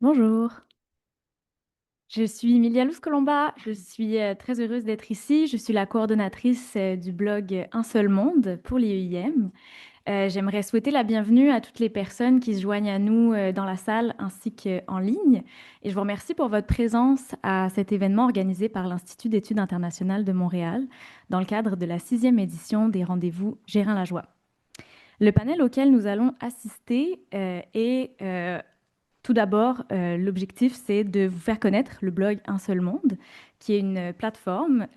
Bonjour, je suis Emilia Luz Colomba. Je suis très heureuse d'être ici. Je suis la coordonnatrice du blog Un seul monde pour l'IEIM. J'aimerais souhaiter la bienvenue à toutes les personnes qui se joignent à nous dans la salle ainsi qu'en ligne. Et je vous remercie pour votre présence à cet événement organisé par l'Institut d'études internationales de Montréal dans le cadre de la sixième édition des rendez-vous Gérin la joie. Le panel auquel nous allons assister est tout d'abord, l'objectif, c'est de vous faire connaître le blog Un seul monde, qui est une plateforme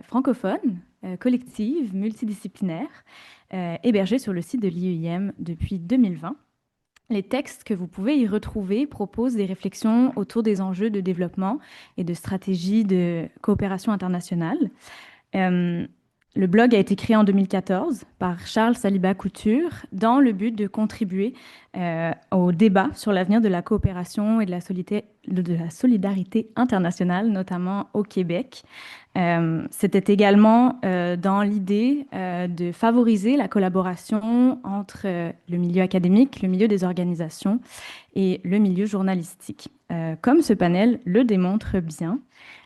francophone, collective, multidisciplinaire, hébergée sur le site de l'IEIM depuis 2020. Les textes que vous pouvez y retrouver proposent des réflexions autour des enjeux de développement et de stratégies de coopération internationale. Euh, le blog a été créé en 2014 par Charles Saliba Couture dans le but de contribuer au débat sur l'avenir de la coopération et de la solidarité internationale, notamment au Québec. C'était également dans l'idée de favoriser la collaboration entre le milieu académique, le milieu des organisations et le milieu journalistique. Comme ce panel le démontre bien,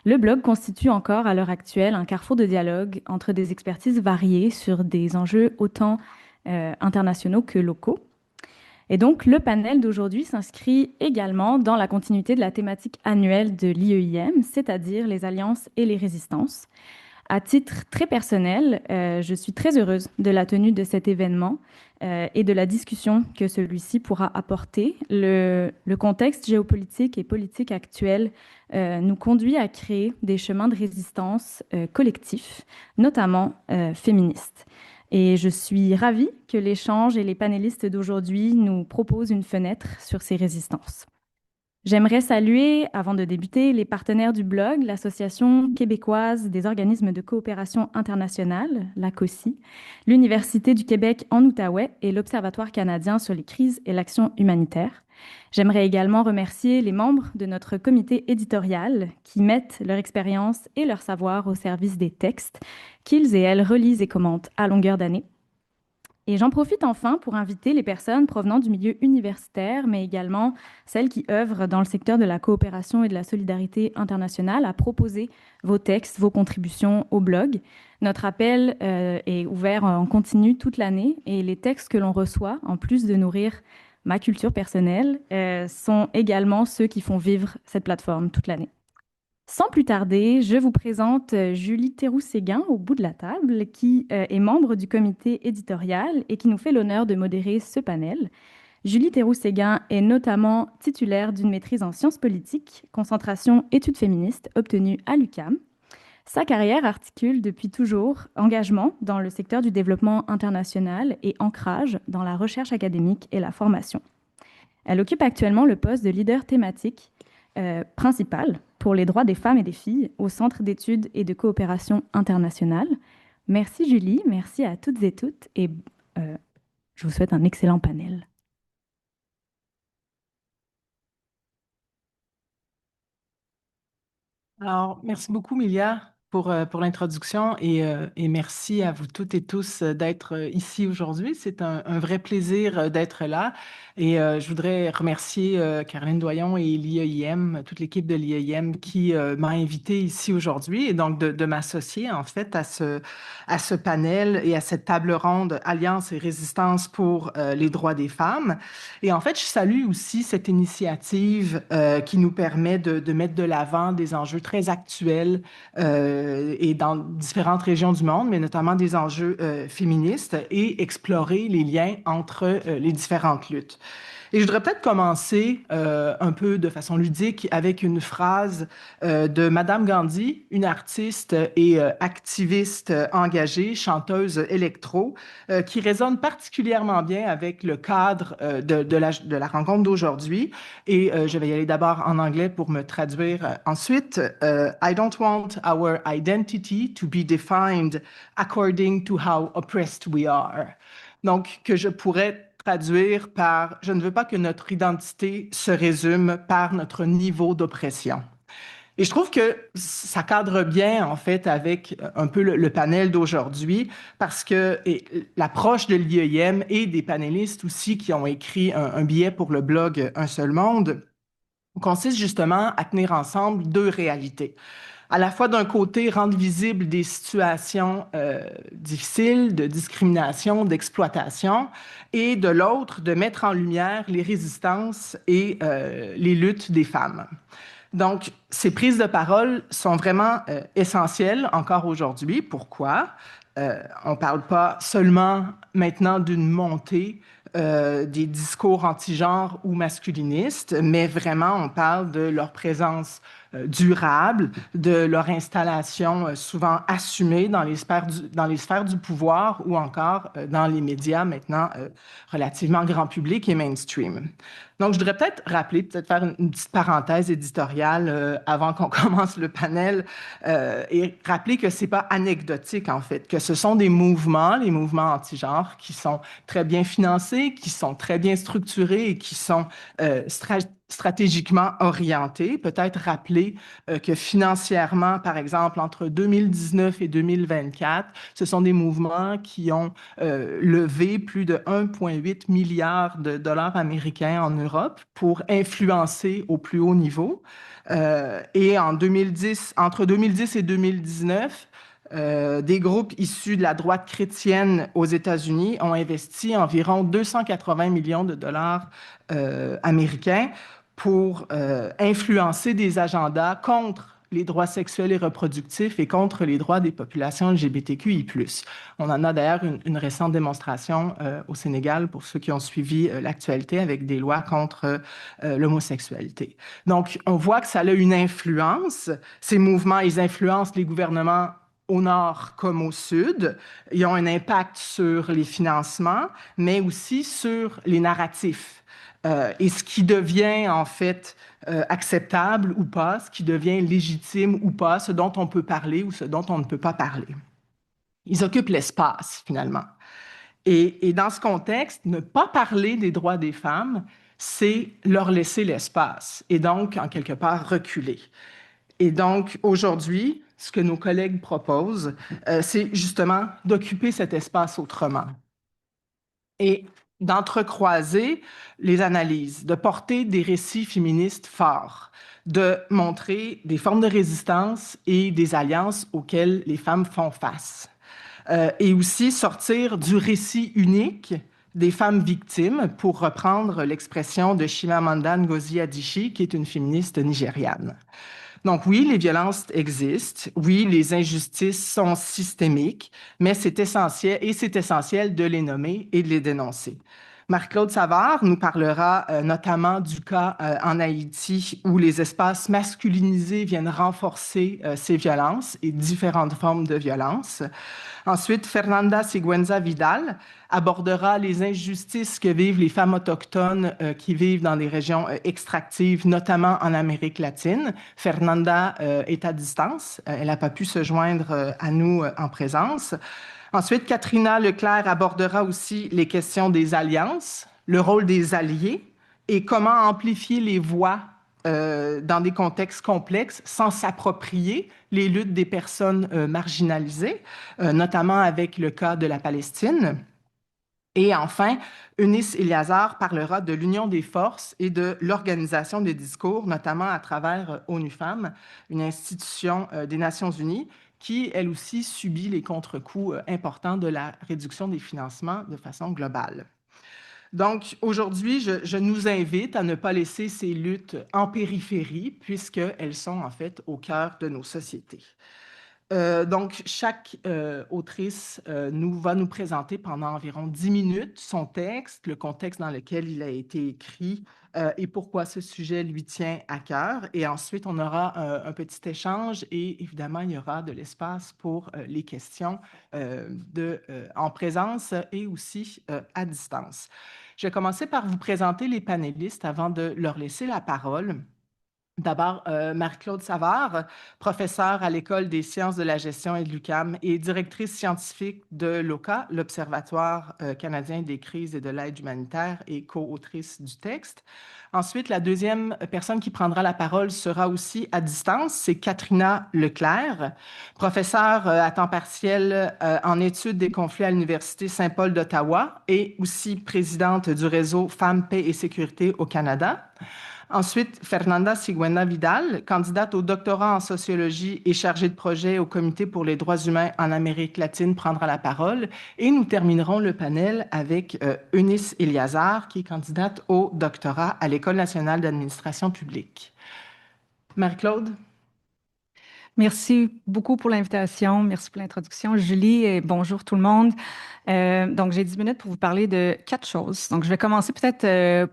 le blog constitue encore à l'heure actuelle un carrefour de dialogue entre des expertises variées sur des enjeux autant internationaux que locaux. Et donc, le panel d'aujourd'hui s'inscrit également dans la continuité de la thématique annuelle de l'IEIM, c'est-à-dire les alliances et les résistances. À titre très personnel, je suis très heureuse de la tenue de cet événement et de la discussion que celui-ci pourra apporter. Le contexte géopolitique et politique actuel nous conduit à créer des chemins de résistance collectifs, notamment féministes. Et je suis ravie que l'échange et les panélistes d'aujourd'hui nous proposent une fenêtre sur ces résistances. J'aimerais saluer, avant de débuter, les partenaires du blog, l'Association québécoise des organismes de coopération internationale, la COCI, l'Université du Québec en Outaouais et l'Observatoire canadien sur les crises et l'action humanitaire. J'aimerais également remercier les membres de notre comité éditorial qui mettent leur expérience et leur savoir au service des textes qu'ils et elles relisent et commentent à longueur d'année. Et j'en profite enfin pour inviter les personnes provenant du milieu universitaire, mais également celles qui œuvrent dans le secteur de la coopération et de la solidarité internationale à proposer vos textes, vos contributions au blog. Notre appel est ouvert en continu toute l'année et les textes que l'on reçoit, en plus de nourrir ma culture personnelle, sont également ceux qui font vivre cette plateforme toute l'année. Sans plus tarder, je vous présente Julie Théroux-Séguin au bout de la table, qui est membre du comité éditorial et qui nous fait l'honneur de modérer ce panel. Julie Théroux-Séguin est notamment titulaire d'une maîtrise en sciences politiques, concentration études féministes, obtenue à l'UQAM. Sa carrière articule depuis toujours engagement dans le secteur du développement international et ancrage dans la recherche académique et la formation. Elle occupe actuellement le poste de leader thématique principal pour les droits des femmes et des filles au Centre d'études et de coopération internationale. Merci Julie, merci à toutes et toutes et je vous souhaite un excellent panel. Alors, merci beaucoup, Milia, pour l'introduction et merci à vous toutes et tous d'être ici aujourd'hui. C'est un vrai plaisir d'être là et je voudrais remercier Caroline Doyon et l'IEIM, toute l'équipe de l'IEIM qui m'a invité ici aujourd'hui et donc de m'associer en fait à ce panel et à cette table ronde Alliance et résistance pour les droits des femmes. Et en fait, je salue aussi cette initiative qui nous permet de mettre de l'avant des enjeux très actuels et dans différentes régions du monde, mais notamment des enjeux féministes et explorer les liens entre les différentes luttes. Et je voudrais peut-être commencer un peu de façon ludique avec une phrase de Madame Gandhi, une artiste et activiste engagée, chanteuse électro, qui résonne particulièrement bien avec le cadre de la rencontre d'aujourd'hui. Et je vais y aller d'abord en anglais pour me traduire ensuite. I don't want our identity to be defined according to how oppressed we are. Donc, que je pourrais traduire par je ne veux pas que notre identité se résume par notre niveau d'oppression. Et je trouve que ça cadre bien, en fait, avec un peu le panel d'aujourd'hui, parce que l'approche de l'IEIM et des panélistes aussi qui ont écrit un billet pour le blog Un seul monde consiste justement à tenir ensemble deux réalités. À la fois d'un côté, rendre visibles des situations difficiles de discrimination, d'exploitation, et de l'autre, de mettre en lumière les résistances et les luttes des femmes. Donc, ces prises de parole sont vraiment essentielles encore aujourd'hui. Pourquoi? On ne parle pas seulement maintenant d'une montée des discours anti-genre ou masculinistes, mais vraiment on parle de leur présence durable, de leur installation souvent assumée dans les sphères du pouvoir ou encore dans les médias maintenant relativement grand public et mainstream. Donc, je voudrais peut-être rappeler, peut-être faire une petite parenthèse éditoriale avant qu'on commence le panel et rappeler que c'est pas anecdotique en fait, que ce sont des mouvements, les mouvements anti-genre, qui sont très bien financés, qui sont très bien structurés et qui sont stratégiquement orientés. Peut-être rappeler que financièrement, par exemple, entre 2019 et 2024, ce sont des mouvements qui ont levé plus de 1,8 milliard de dollars américains en Europe pour influencer au plus haut niveau. Et en 2010, entre 2010 et 2019, des groupes issus de la droite chrétienne aux États-Unis ont investi environ 280 millions de dollars américains pour influencer des agendas contre les droits sexuels et reproductifs et contre les droits des populations LGBTQI+. On en a d'ailleurs une récente démonstration au Sénégal pour ceux qui ont suivi l'actualité avec des lois contre l'homosexualité. Donc, on voit que ça a une influence. Ces mouvements, ils influencent les gouvernements au nord comme au sud. Ils ont un impact sur les financements, mais aussi sur les narratifs. Et ce qui devient en fait acceptable ou pas, ce qui devient légitime ou pas, ce dont on peut parler ou ce dont on ne peut pas parler. Ils occupent l'espace finalement. Et dans ce contexte, ne pas parler des droits des femmes, c'est leur laisser l'espace et donc, en quelque part, reculer. Et donc, aujourd'hui, ce que nos collègues proposent, c'est justement d'occuper cet espace autrement et d'entrecroiser les analyses, de porter des récits féministes forts, de montrer des formes de résistance et des alliances auxquelles les femmes font face. Et aussi sortir du récit unique des femmes victimes, pour reprendre l'expression de Chimamanda Ngozi Adichie, qui est une féministe nigériane. Donc oui, les violences existent, oui, les injustices sont systémiques, mais c'est essentiel de les nommer et de les dénoncer. Marc-Claude Savard nous parlera notamment du cas en Haïti où les espaces masculinisés viennent renforcer ces violences et différentes formes de violence. Ensuite, Fernanda Siguenza Vidal abordera les injustices que vivent les femmes autochtones qui vivent dans des régions extractives, notamment en Amérique latine. Fernanda est à distance. Elle n'a pas pu se joindre à nous en présence. Ensuite, Katrina Leclerc abordera aussi les questions des alliances, le rôle des alliés et comment amplifier les voix dans des contextes complexes sans s'approprier les luttes des personnes marginalisées, notamment avec le cas de la Palestine. Et enfin, Eunice Eliazar parlera de l'union des forces et de l'organisation des discours, notamment à travers ONU Femmes, une institution des Nations Unies qui, elle aussi, subit les contre-coups importants de la réduction des financements de façon globale. Donc, aujourd'hui, je nous invite à ne pas laisser ces luttes en périphérie, puisqu'elles sont en fait au cœur de nos sociétés. Donc, chaque autrice va nous présenter pendant environ 10 minutes son texte, le contexte dans lequel il a été écrit et pourquoi ce sujet lui tient à cœur. Et ensuite, on aura un petit échange et évidemment, il y aura de l'espace pour les questions en présence et aussi à distance. Je vais commencer par vous présenter les panélistes avant de leur laisser la parole. D'abord, Marie-Claude Savard, professeure à l'École des sciences de la gestion et de l'UQAM et directrice scientifique de l'OCA, l'Observatoire canadien des crises et de l'aide humanitaire et co-autrice du texte. Ensuite, la deuxième personne qui prendra la parole sera aussi à distance, c'est Katrina Leclerc, professeure à temps partiel en études des conflits à l'Université Saint-Paul d'Ottawa et aussi présidente du réseau Femmes, Paix et Sécurité au Canada. Ensuite, Fernanda Sigüenza Vidal, candidate au doctorat en sociologie et chargée de projet au Comité pour les droits humains en Amérique latine, prendra la parole. Et nous terminerons le panel avec Eunice Eliazar, qui est candidate au doctorat à l'École nationale d'administration publique. Marie-Claude? Merci beaucoup pour l'invitation. Merci pour l'introduction, Julie, et bonjour tout le monde. Donc, j'ai 10 minutes pour vous parler de 4 choses. Donc, je vais commencer peut-être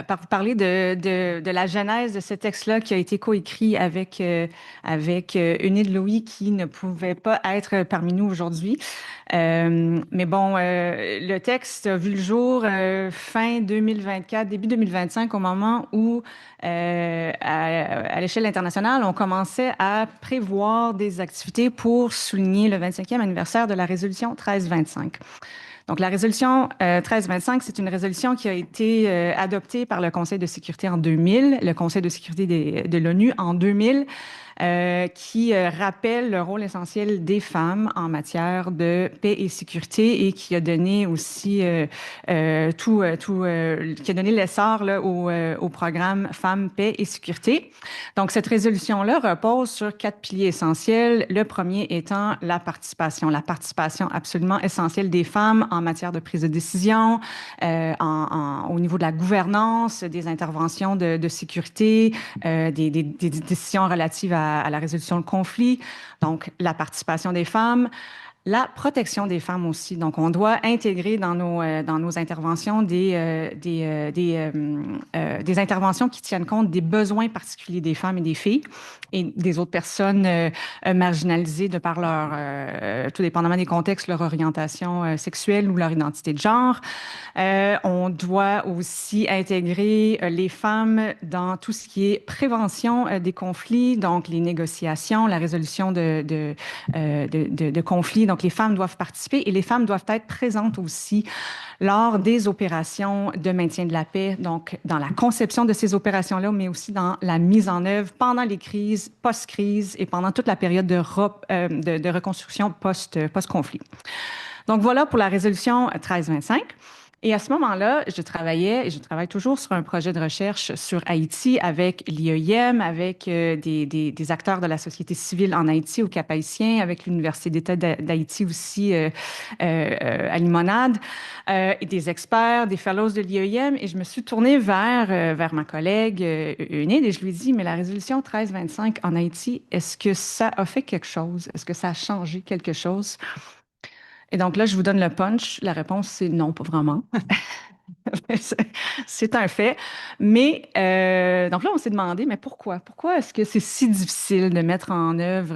par vous parler de la genèse de ce texte-là qui a été coécrit avec Enid Louis qui ne pouvait pas être parmi nous aujourd'hui. Mais bon, le texte a vu le jour fin 2024, début 2025, au moment où, à l'échelle internationale, on commençait à prévoir des activités pour souligner le 25e anniversaire de la résolution 1325. Donc, la résolution 1325, c'est une résolution qui a été adoptée par le Conseil de sécurité en 2000, le Conseil de sécurité de l'ONU en 2000, qui rappelle le rôle essentiel des femmes en matière de paix et sécurité et qui a donné aussi qui a donné l'essor là, au programme Femmes, paix et sécurité. Donc, cette résolution-là repose sur 4 piliers essentiels. Le premier étant la participation absolument essentielle des femmes en matière de prise de décision, au niveau de la gouvernance, des interventions de sécurité, des décisions relatives à la résolution de conflits. Donc, la participation des femmes. La protection des femmes aussi. Donc, on doit intégrer dans nos interventions des interventions qui tiennent compte des besoins particuliers des femmes et des filles et des autres personnes marginalisées de par tout dépendamment des contextes, leur orientation sexuelle ou leur identité de genre. On doit aussi intégrer les femmes dans tout ce qui est prévention des conflits, donc les négociations, la résolution de conflits. Donc, les femmes doivent participer et les femmes doivent être présentes aussi lors des opérations de maintien de la paix, donc dans la conception de ces opérations-là, mais aussi dans la mise en œuvre pendant les crises, post-crise et pendant toute la période de reconstruction post-conflit. Donc, voilà pour la résolution 1325. Et à ce moment-là, je travaillais et je travaille toujours sur un projet de recherche sur Haïti avec l'IEIM, avec des acteurs de la société civile en Haïti, au Cap-Haïtien, avec l'Université d'État d'Haïti aussi à Limonade, et des experts, des fellows de l'IEIM. Et je me suis tournée vers ma collègue Eunide et je lui ai dit, mais la résolution 1325 en Haïti, est-ce que ça a fait quelque chose? Est-ce que ça a changé quelque chose? Et donc là, je vous donne le punch. La réponse, c'est non, pas vraiment. C'est un fait. Mais donc là, on s'est demandé, mais pourquoi? Pourquoi est-ce que c'est si difficile de mettre en œuvre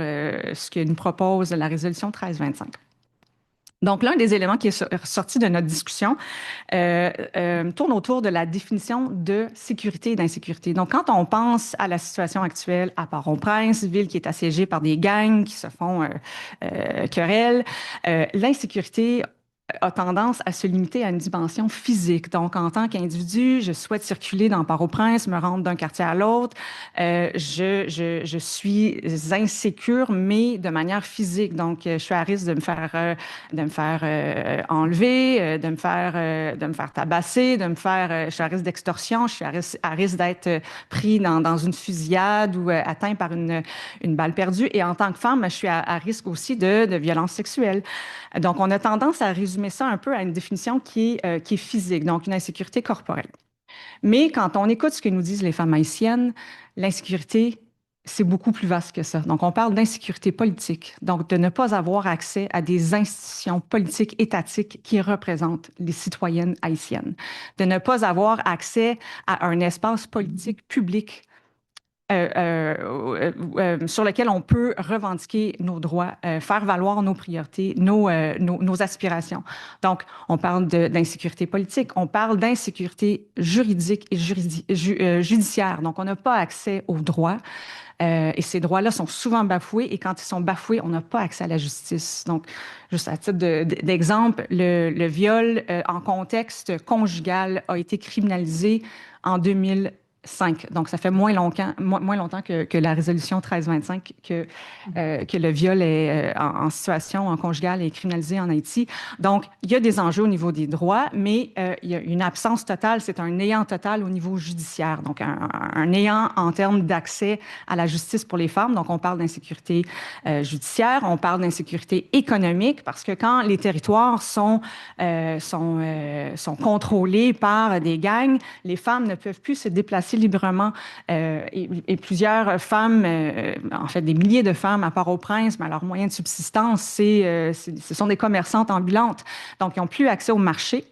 ce que nous propose la résolution 1325? Donc, l'un des éléments qui est sorti de notre discussion tourne autour de la définition de sécurité et d'insécurité. Donc, quand on pense à la situation actuelle à Port-au-Prince, ville qui est assiégée par des gangs qui se font querelle, l'insécurité a tendance à se limiter à une dimension physique. Donc, en tant qu'individu, je souhaite circuler dans Port-au-Prince, me rendre d'un quartier à l'autre. Je suis insécure, mais de manière physique. Donc, je suis à risque de me faire enlever, de me faire tabasser, je suis à risque d'extorsion, je suis à risque d'être pris dans une fusillade ou atteint par une balle perdue. Et en tant que femme, je suis à risque aussi de violence sexuelle. Donc, on a tendance à résumer ça un peu à une définition qui est physique, donc une insécurité corporelle. Mais quand on écoute ce que nous disent les femmes haïtiennes, l'insécurité, c'est beaucoup plus vaste que ça. Donc, on parle d'insécurité politique, donc de ne pas avoir accès à des institutions politiques étatiques qui représentent les citoyennes haïtiennes, de ne pas avoir accès à un espace politique public sur lequel on peut revendiquer nos droits, faire valoir nos priorités, nos aspirations. Donc, on parle d'insécurité politique, on parle d'insécurité juridique et judiciaire. Donc, on n'a pas accès aux droits. Et ces droits-là sont souvent bafoués et quand ils sont bafoués, on n'a pas accès à la justice. Donc, juste à titre d'exemple, le viol en contexte conjugal a été criminalisé en 2000 5. Donc, ça fait moins longtemps que la résolution 1325 que le viol est, en situation en conjugale est criminalisé en Haïti. Donc, il y a des enjeux au niveau des droits, mais il y a une absence totale, c'est un néant total au niveau judiciaire. Donc, un néant en termes d'accès à la justice pour les femmes. Donc, on parle d'insécurité judiciaire, on parle d'insécurité économique, parce que quand les territoires sont contrôlés par des gangs, les femmes ne peuvent plus se déplacer librement. Et plusieurs femmes, en fait des milliers de femmes à Port-au-Prince, mais leur moyen de subsistance, ce sont des commerçantes ambulantes. Donc, ils n'ont plus accès au marché.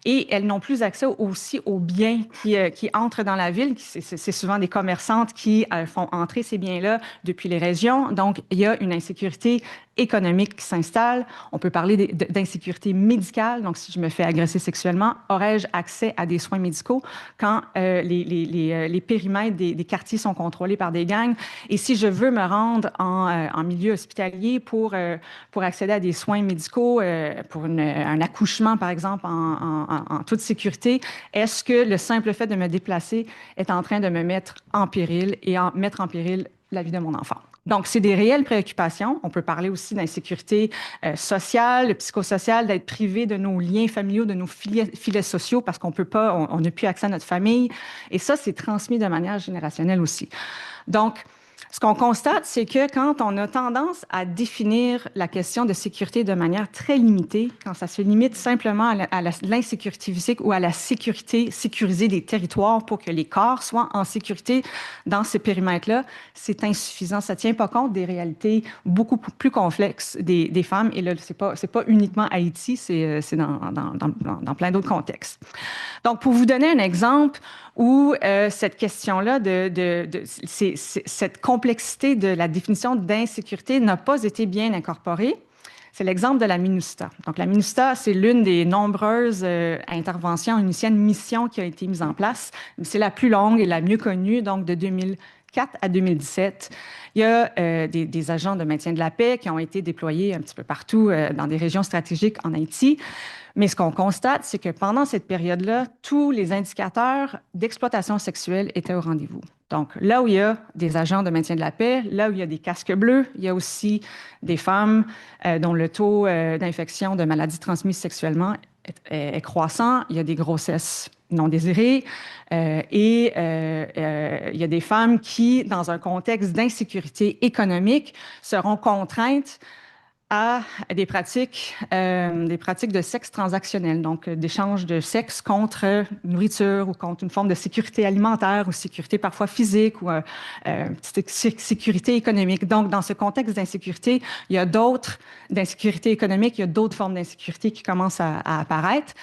Et elles n'ont plus accès aussi aux biens qui entrent dans la ville. C'est souvent des commerçantes qui font entrer ces biens-là depuis les régions. Donc, il y a une insécurité économique qui s'installe. On peut parler d'insécurité médicale. Donc, si je me fais agresser sexuellement, aurais-je accès à des soins médicaux quand les périmètres des quartiers sont contrôlés par des gangs? Et si je veux me rendre en milieu hospitalier pour accéder à des soins médicaux, pour un accouchement, par exemple, en toute sécurité, est-ce que le simple fait de me déplacer est en train de me mettre en péril et mettre en péril la vie de mon enfant? Donc, c'est des réelles préoccupations. On peut parler aussi d'insécurité sociale, psychosociale, d'être privé de nos liens familiaux, de nos filets sociaux parce qu'on peut pas, on n'a plus accès à notre famille. Et ça, c'est transmis de manière générationnelle aussi. Donc, ce qu'on constate, c'est que quand on a tendance à définir la question de sécurité de manière très limitée, quand ça se limite simplement à l'insécurité physique ou à la sécurité, sécuriser des territoires pour que les corps soient en sécurité dans ces périmètres-là, c'est insuffisant. Ça ne tient pas compte des réalités beaucoup plus complexes des femmes. Et là, ce n'est pas uniquement Haïti, c'est dans plein d'autres contextes. Donc, pour vous donner un exemple où cette question-là, cette complexité de la définition d'insécurité n'a pas été bien incorporée, c'est l'exemple de la MINUSTAH. Donc, la MINUSTAH, c'est l'une des nombreuses interventions, une mission qui a été mise en place. C'est la plus longue et la mieux connue, donc de 2004 à 2017. Il y a des agents de maintien de la paix qui ont été déployés un petit peu partout dans des régions stratégiques en Haïti. Mais ce qu'on constate, c'est que pendant cette période-là, tous les indicateurs d'exploitation sexuelle étaient au rendez-vous. Donc, là où il y a des agents de maintien de la paix, là où il y a des casques bleus, il y a aussi des femmes dont le taux d'infection de maladies transmises sexuellement est croissant. Il y a des grossesses non désirées et il y a des femmes qui, dans un contexte d'insécurité économique, seront contraintes à des pratiques de sexe transactionnel, donc d'échange de sexe contre nourriture ou contre une forme de sécurité alimentaire ou sécurité parfois physique ou sécurité économique. Donc, dans ce contexte d'insécurité, il y a d'insécurité économique, il y a d'autres formes d'insécurité qui commencent à apparaître.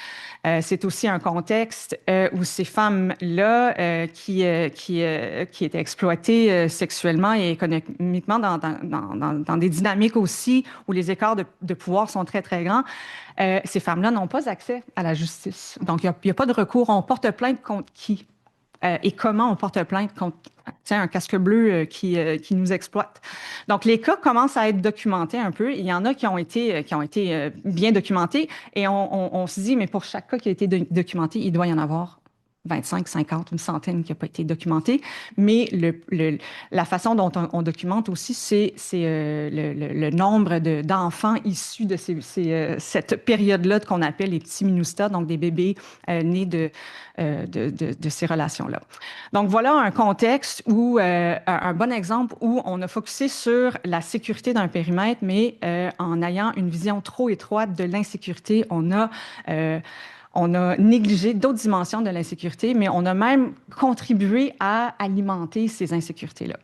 C'est aussi un contexte où ces femmes-là qui étaient exploitées sexuellement et économiquement dans des dynamiques aussi où les écarts de pouvoir sont très, très grands, ces femmes-là n'ont pas accès à la justice. Donc, il n'y a pas de recours. On porte plainte contre qui? Et comment on porte plainte contre un casque bleu qui nous exploite. Donc, les cas commencent à être documentés un peu. Il y en a qui ont été bien documentés et on se dit, mais pour chaque cas qui a été documenté, il doit y en avoir 25, 50, une centaine qui n'a pas été documenté. Mais la façon dont on documente aussi, c'est le nombre d'enfants issus de cette période-là qu'on appelle les petits MINUSTAH, donc des bébés nés de ces relations-là. Donc, voilà un contexte où, un bon exemple où on a focusé sur la sécurité d'un périmètre, mais en ayant une vision trop étroite de l'insécurité, on a négligé d'autres dimensions de l'insécurité, mais on a même contribué à alimenter ces insécurités-là.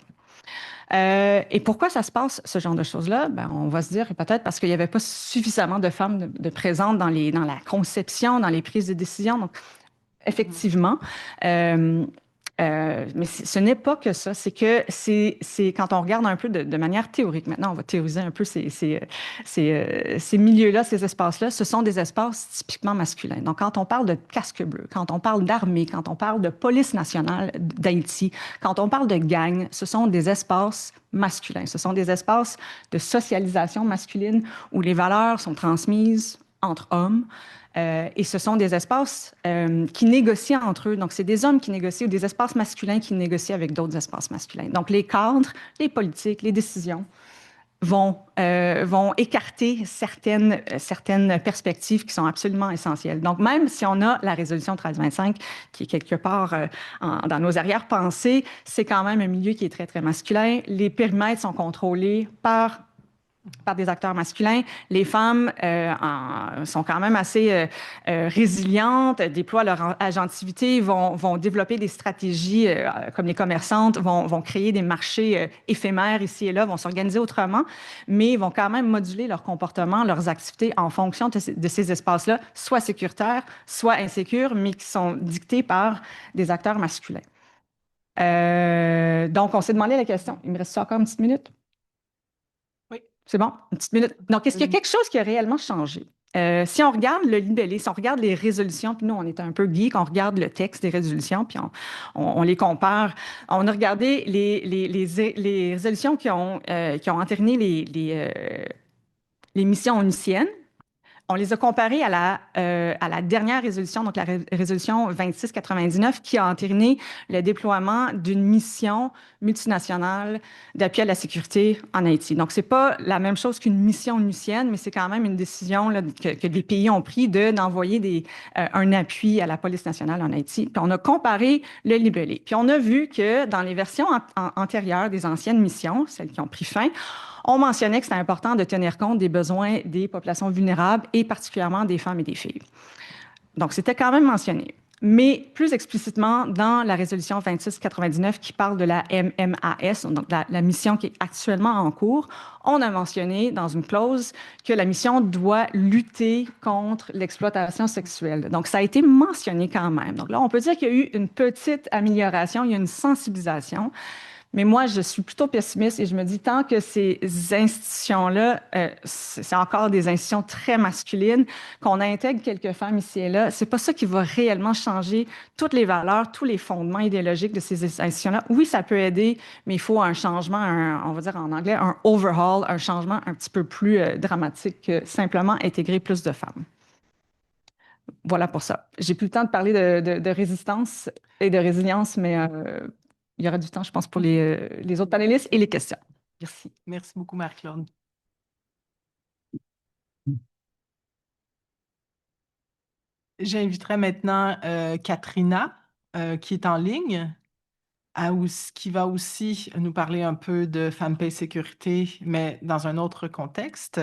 Et pourquoi ça se passe, ce genre de choses-là? Ben, on va se dire peut-être parce qu'il n'y avait pas suffisamment de femmes présentes dans la conception, dans les prises de décision. Donc, effectivement, mais ce n'est pas que ça, c'est que c'est quand on regarde un peu de manière théorique, maintenant on va théoriser un peu ces milieux-là, ces espaces-là, ce sont des espaces typiquement masculins. Donc quand on parle de casque bleu, quand on parle d'armée, quand on parle de police nationale d'Haïti, quand on parle de gang, ce sont des espaces masculins, ce sont des espaces de socialisation masculine où les valeurs sont transmises entre hommes. Et ce sont des espaces qui négocient entre eux. Donc, c'est des hommes qui négocient ou des espaces masculins qui négocient avec d'autres espaces masculins. Donc, les cadres, les politiques, les décisions vont écarter certaines perspectives qui sont absolument essentielles. Donc, même si on a la résolution 1325 qui est quelque part dans nos arrière-pensées, c'est quand même un milieu qui est très, très masculin. Les périmètres sont contrôlés par des acteurs masculins. Les femmes sont quand même assez résilientes, déploient leur agentivité, vont développer des stratégies comme les commerçantes, vont créer des marchés éphémères ici et là, vont s'organiser autrement, mais vont quand même moduler leur comportement, leurs activités en fonction de ces espaces-là, soit sécuritaires, soit insécures, mais qui sont dictés par des acteurs masculins. Donc, on s'est demandé la question. Il me reste encore une petite minute? Oui. C'est bon? Une petite minute. Donc, est-ce qu'il y a quelque chose qui a réellement changé? Si on regarde le libellé, si on regarde les résolutions, puis nous, on est un peu geek, on regarde le texte des résolutions, puis on les compare. On a regardé les résolutions qui ont entériné les missions onusciennes. On les a comparés à la dernière résolution, donc la résolution 2699, qui a entériné le déploiement d'une mission multinationale d'appui à la sécurité en Haïti. Donc, c'est pas la même chose qu'une mission onusienne, mais c'est quand même une décision là, que les pays ont pris d'envoyer un appui à la police nationale en Haïti. Puis on a comparé le libellé. Puis on a vu que dans les versions antérieures des anciennes missions, celles qui ont pris fin, on mentionnait que c'était important de tenir compte des besoins des populations vulnérables et particulièrement des femmes et des filles. Donc, c'était quand même mentionné. Mais plus explicitement, dans la résolution 2699 qui parle de la MMAS, donc la mission qui est actuellement en cours, on a mentionné dans une clause que la mission doit lutter contre l'exploitation sexuelle. Donc, ça a été mentionné quand même. Donc là, on peut dire qu'il y a eu une petite amélioration, il y a une sensibilisation. Mais moi, je suis plutôt pessimiste et je me dis, tant que ces institutions-là, c'est encore des institutions très masculines, qu'on intègre quelques femmes ici et là, c'est pas ça qui va réellement changer toutes les valeurs, tous les fondements idéologiques de ces institutions-là. Oui, ça peut aider, mais il faut un changement, on va dire en anglais, un overhaul, un changement un petit peu plus dramatique que simplement intégrer plus de femmes. Voilà pour ça. J'ai plus le temps de parler de résistance et de résilience, mais il y aura du temps, je pense, pour les autres panélistes et les questions. Merci. Merci beaucoup, Marc-Claude. J'inviterai maintenant Katrina, qui est en ligne, qui va aussi nous parler un peu de Femmes, Paix et Sécurité, mais dans un autre contexte.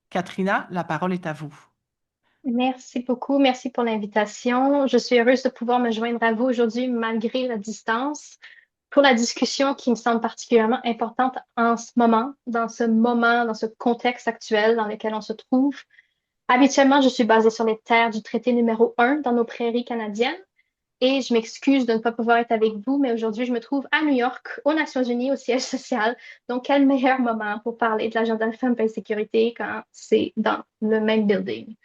Katrina, la parole est à vous. Merci beaucoup. Merci pour l'invitation. Je suis heureuse de pouvoir me joindre à vous aujourd'hui malgré la distance pour la discussion qui me semble particulièrement importante en ce moment, dans ce contexte actuel dans lequel on se trouve. Habituellement, je suis basée sur les terres du traité numéro 1 dans nos prairies canadiennes et je m'excuse de ne pas pouvoir être avec vous, mais aujourd'hui, je me trouve à New York, aux Nations Unies, au siège social. Donc, quel meilleur moment pour parler de l'agenda Femmes, Paix et Sécurité quand c'est dans le même building.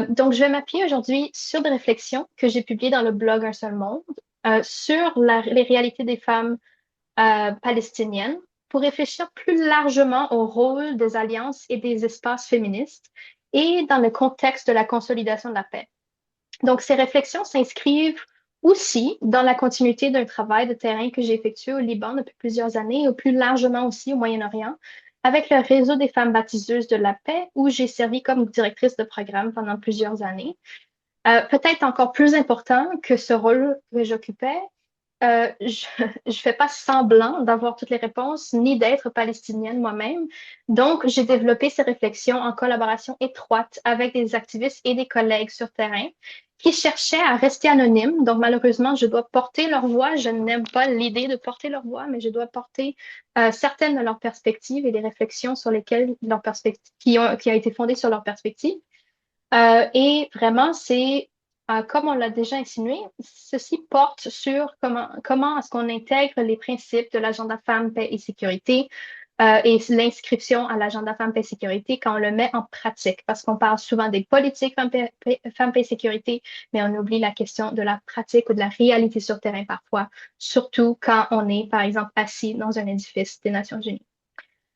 Donc, je vais m'appuyer aujourd'hui sur des réflexions que j'ai publiées dans le blog Un seul monde sur les réalités des femmes palestiniennes pour réfléchir plus largement au rôle des alliances et des espaces féministes et dans le contexte de la consolidation de la paix. Donc, ces réflexions s'inscrivent aussi dans la continuité d'un travail de terrain que j'ai effectué au Liban depuis plusieurs années et plus largement aussi au Moyen-Orient avec le réseau des femmes baptiseuses de la paix où j'ai servi comme directrice de programme pendant plusieurs années. Peut-être encore plus important que ce rôle que j'occupais, je ne fais pas semblant d'avoir toutes les réponses ni d'être palestinienne moi-même. Donc, j'ai développé ces réflexions en collaboration étroite avec des activistes et des collègues sur terrain qui cherchaient à rester anonymes. Donc, malheureusement, je dois porter leur voix. Je n'aime pas l'idée de porter leur voix, mais je dois porter certaines de leurs perspectives et des réflexions sur lesquelles qui a été fondée sur leurs perspectives. Et vraiment, c'est comme on l'a déjà insinué, ceci porte sur comment est-ce qu'on intègre les principes de l'agenda Femmes, Paix et Sécurité et l'inscription à l'agenda Femmes, Paix et Sécurité quand on le met en pratique. Parce qu'on parle souvent des politiques Femmes, Paix et Sécurité, mais on oublie la question de la pratique ou de la réalité sur terrain parfois, surtout quand on est, par exemple, assis dans un édifice des Nations Unies.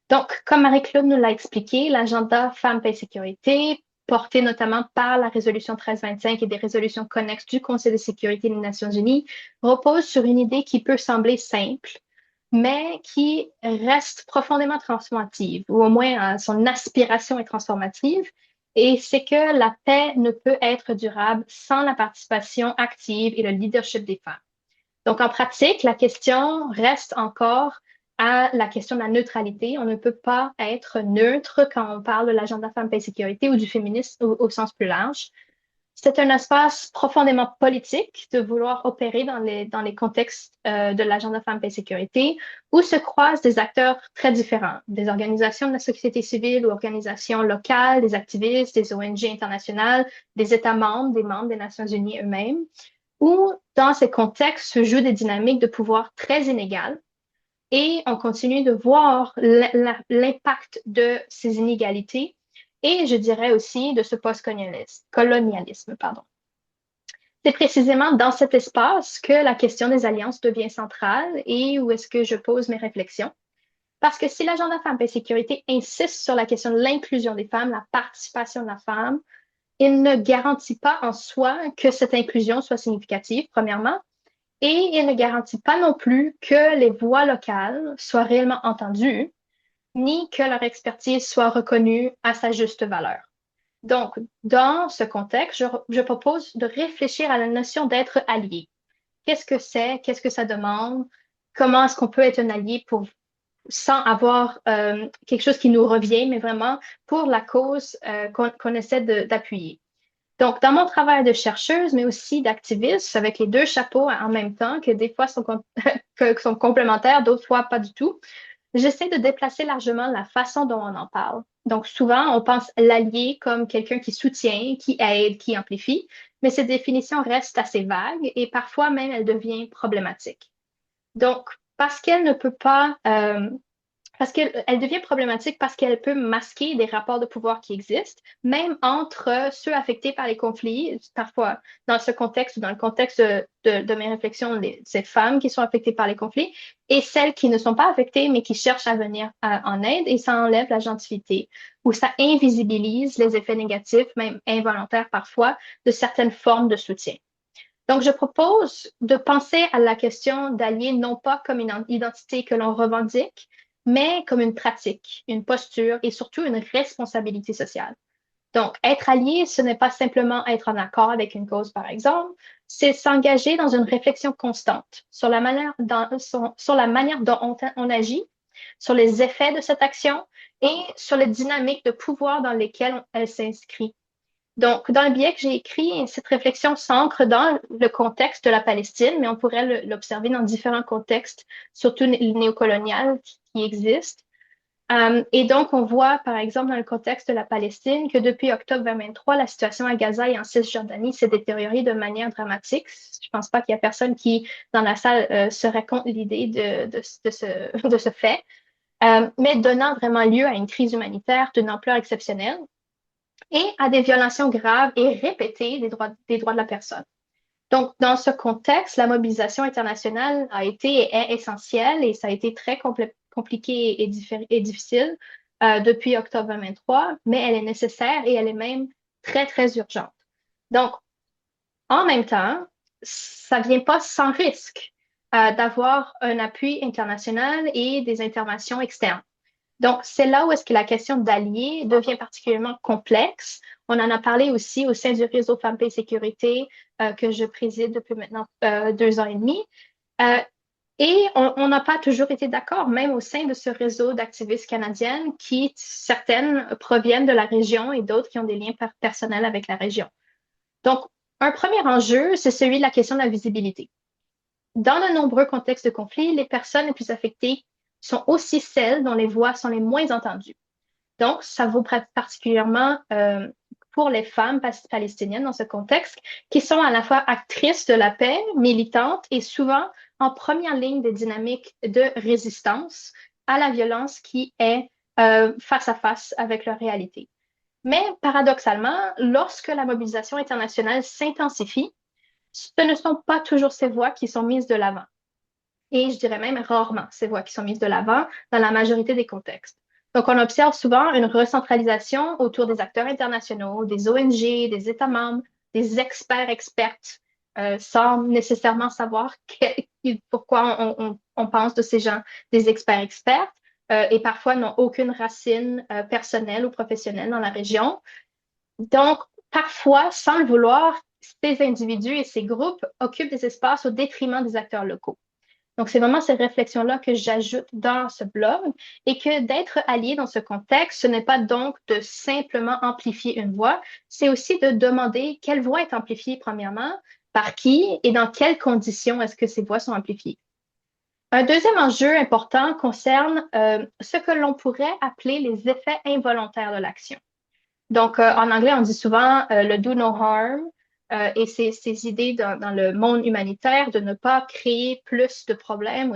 Donc, comme Marie-Claude nous l'a expliqué, l'agenda Femmes, Paix et Sécurité portée notamment par la résolution 1325 et des résolutions connexes du Conseil de sécurité des Nations Unies, repose sur une idée qui peut sembler simple, mais qui reste profondément transformative, ou au moins son aspiration est transformative, et c'est que la paix ne peut être durable sans la participation active et le leadership des femmes. Donc, en pratique, la question reste encore à la question de la neutralité. On ne peut pas être neutre quand on parle de l'agenda Femmes, Paix et Sécurité ou du féminisme au sens plus large. C'est un espace profondément politique de vouloir opérer dans les contextes de l'agenda Femmes, Paix et Sécurité où se croisent des acteurs très différents, des organisations de la société civile ou organisations locales, des activistes, des ONG internationales, des États membres, des membres des Nations Unies eux-mêmes, où dans ces contextes se jouent des dynamiques de pouvoir très inégales et on continue de voir l'impact de ces inégalités et je dirais aussi de ce post-colonialisme. C'est précisément dans cet espace que la question des alliances devient centrale et où est-ce que je pose mes réflexions. Parce que si l'agenda Femmes et Sécurité insiste sur la question de l'inclusion des femmes, la participation de la femme, il ne garantit pas en soi que cette inclusion soit significative, premièrement, et il ne garantit pas non plus que les voix locales soient réellement entendues, ni que leur expertise soit reconnue à sa juste valeur. Donc, dans ce contexte, je propose de réfléchir à la notion d'être allié. Qu'est-ce que c'est? Qu'est-ce que ça demande? Comment est-ce qu'on peut être un allié sans avoir quelque chose qui nous revient, mais vraiment pour la cause qu'on essaie d'appuyer. Donc, dans mon travail de chercheuse, mais aussi d'activiste, avec les deux chapeaux en même temps, que des fois sont complémentaires, d'autres fois pas du tout, j'essaie de déplacer largement la façon dont on en parle. Donc, souvent, on pense l'allié comme quelqu'un qui soutient, qui aide, qui amplifie, mais cette définition reste assez vague et parfois même elle devient problématique. Donc, parce qu'elle ne peut pas parce qu'elle devient problématique parce qu'elle peut masquer des rapports de pouvoir qui existent, même entre ceux affectés par les conflits, parfois dans ce contexte ou dans le contexte de mes réflexions, ces femmes qui sont affectées par les conflits, et celles qui ne sont pas affectées, mais qui cherchent à venir en aide, et ça enlève la gentilité, ou ça invisibilise les effets négatifs, même involontaires parfois, de certaines formes de soutien. Donc, je propose de penser à la question d'allier non pas comme une identité que l'on revendique, mais comme une pratique, une posture et surtout une responsabilité sociale. Donc, être allié, ce n'est pas simplement être en accord avec une cause, par exemple, c'est s'engager dans une réflexion constante sur la manière dont on agit, sur les effets de cette action et sur les dynamiques de pouvoir dans lesquelles elle s'inscrit. Donc, dans le billet que j'ai écrit, cette réflexion s'ancre dans le contexte de la Palestine, mais on pourrait l'observer dans différents contextes, surtout néocoloniales qui existent. Et donc, on voit, par exemple, dans le contexte de la Palestine, que depuis octobre 2023, la situation à Gaza et en Cisjordanie s'est détériorée de manière dramatique. Je ne pense pas qu'il y a personne qui, dans la salle, serait contre l'idée de ce fait, mais donnant vraiment lieu à une crise humanitaire d'une ampleur exceptionnelle et à des violations graves et répétées des droits de la personne. Donc, dans ce contexte, la mobilisation internationale a été et est essentielle et ça a été très compliqué et difficile depuis octobre 2023, mais elle est nécessaire et elle est même très, très urgente. Donc, en même temps, ça ne vient pas sans risque d'avoir un appui international et des interventions externes. Donc, c'est là où est-ce que la question d'alliés devient particulièrement complexe. On en a parlé aussi au sein du réseau Femmes, Paix et Sécurité que je préside depuis maintenant 2 ans et demi. Et on n'a pas toujours été d'accord, même au sein de ce réseau d'activistes canadiennes qui, certaines proviennent de la région et d'autres qui ont des liens personnels avec la région. Donc, un premier enjeu, c'est celui de la question de la visibilité. Dans de nombreux contextes de conflit, les personnes les plus affectées sont aussi celles dont les voix sont les moins entendues. Donc, ça vaut particulièrement pour les femmes palestiniennes dans ce contexte, qui sont à la fois actrices de la paix, militantes et souvent en première ligne des dynamiques de résistance à la violence qui est face à face avec leur réalité. Mais paradoxalement, lorsque la mobilisation internationale s'intensifie, ce ne sont pas toujours ces voix qui sont mises de l'avant. Et je dirais même rarement ces voix qui sont mises de l'avant dans la majorité des contextes. Donc, on observe souvent une recentralisation autour des acteurs internationaux, des ONG, des États membres, des experts, expertes, sans nécessairement savoir pourquoi on pense de ces gens des experts, expertes, et parfois n'ont aucune racine personnelle ou professionnelle dans la région. Donc, parfois, sans le vouloir, ces individus et ces groupes occupent des espaces au détriment des acteurs locaux. Donc, c'est vraiment ces réflexions-là que j'ajoute dans ce blog et que d'être allié dans ce contexte, ce n'est pas donc de simplement amplifier une voix, c'est aussi de demander quelle voix est amplifiée premièrement, par qui et dans quelles conditions est-ce que ces voix sont amplifiées. Un deuxième enjeu important concerne ce que l'on pourrait appeler les effets involontaires de l'action. Donc, en anglais, on dit souvent le do no harm et ces idées dans le monde humanitaire de ne pas créer plus de problèmes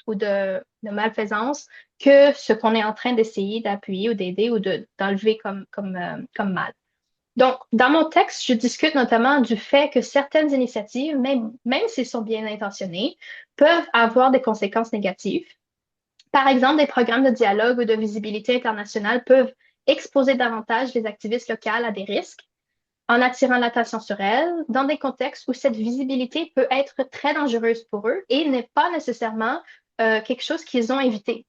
ou de malfaisance que ce qu'on est en train d'essayer d'appuyer ou d'aider ou d'enlever comme mal. Donc, dans mon texte, je discute notamment du fait que certaines initiatives, même s'ils sont bien intentionnées, peuvent avoir des conséquences négatives. Par exemple, des programmes de dialogue ou de visibilité internationale peuvent exposer davantage les activistes locales à des risques en attirant l'attention sur elles dans des contextes où cette visibilité peut être très dangereuse pour eux et n'est pas nécessairement quelque chose qu'ils ont évité.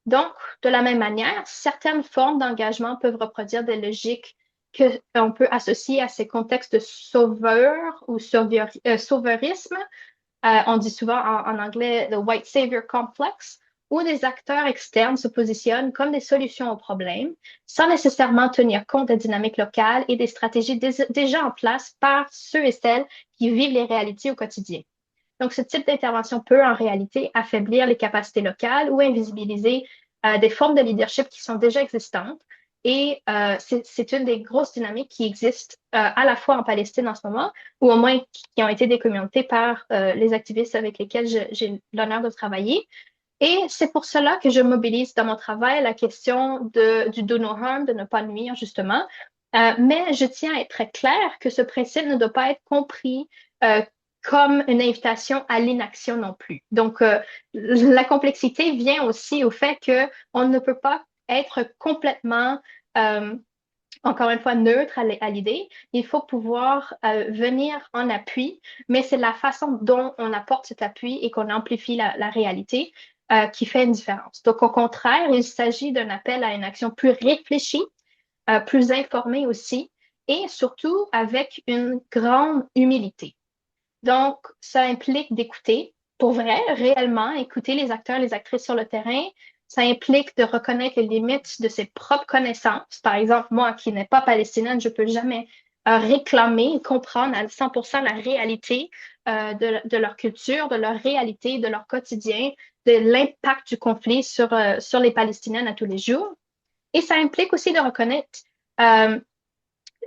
Donc, de la même manière, certaines formes d'engagement peuvent reproduire des logiques qu'on peut associer à ces contextes de sauveur ou sauveurisme. On dit souvent en anglais the white savior complex, où des acteurs externes se positionnent comme des solutions aux problèmes, sans nécessairement tenir compte des dynamiques locales et des stratégies déjà en place par ceux et celles qui vivent les réalités au quotidien. Donc, ce type d'intervention peut en réalité affaiblir les capacités locales ou invisibiliser des formes de leadership qui sont déjà existantes. Et c'est une des grosses dynamiques qui existent à la fois en Palestine en ce moment, ou au moins qui ont été documentées par les activistes avec lesquels j'ai l'honneur de travailler. Et c'est pour cela que je mobilise dans mon travail la question du do no harm, de ne pas nuire, justement. Mais je tiens à être très clair que ce principe ne doit pas être compris comme une invitation à l'inaction non plus. Donc, la complexité vient aussi au fait qu'on ne peut pas être complètement, encore une fois, neutre à l'idée. Il faut pouvoir venir en appui, mais c'est la façon dont on apporte cet appui et qu'on amplifie la réalité qui fait une différence. Donc, au contraire, il s'agit d'un appel à une action plus réfléchie, plus informée aussi, et surtout avec une grande humilité. Donc, ça implique d'écouter, pour vrai, réellement, écouter les acteurs, les actrices sur le terrain. Ça implique de reconnaître les limites de ses propres connaissances. Par exemple, moi, qui n'ai pas palestinienne, je ne peux jamais réclamer, comprendre à 100% la réalité de leur culture, de leur réalité, de leur quotidien, de l'impact du conflit sur les Palestiniennes à tous les jours. Et ça implique aussi de reconnaître euh,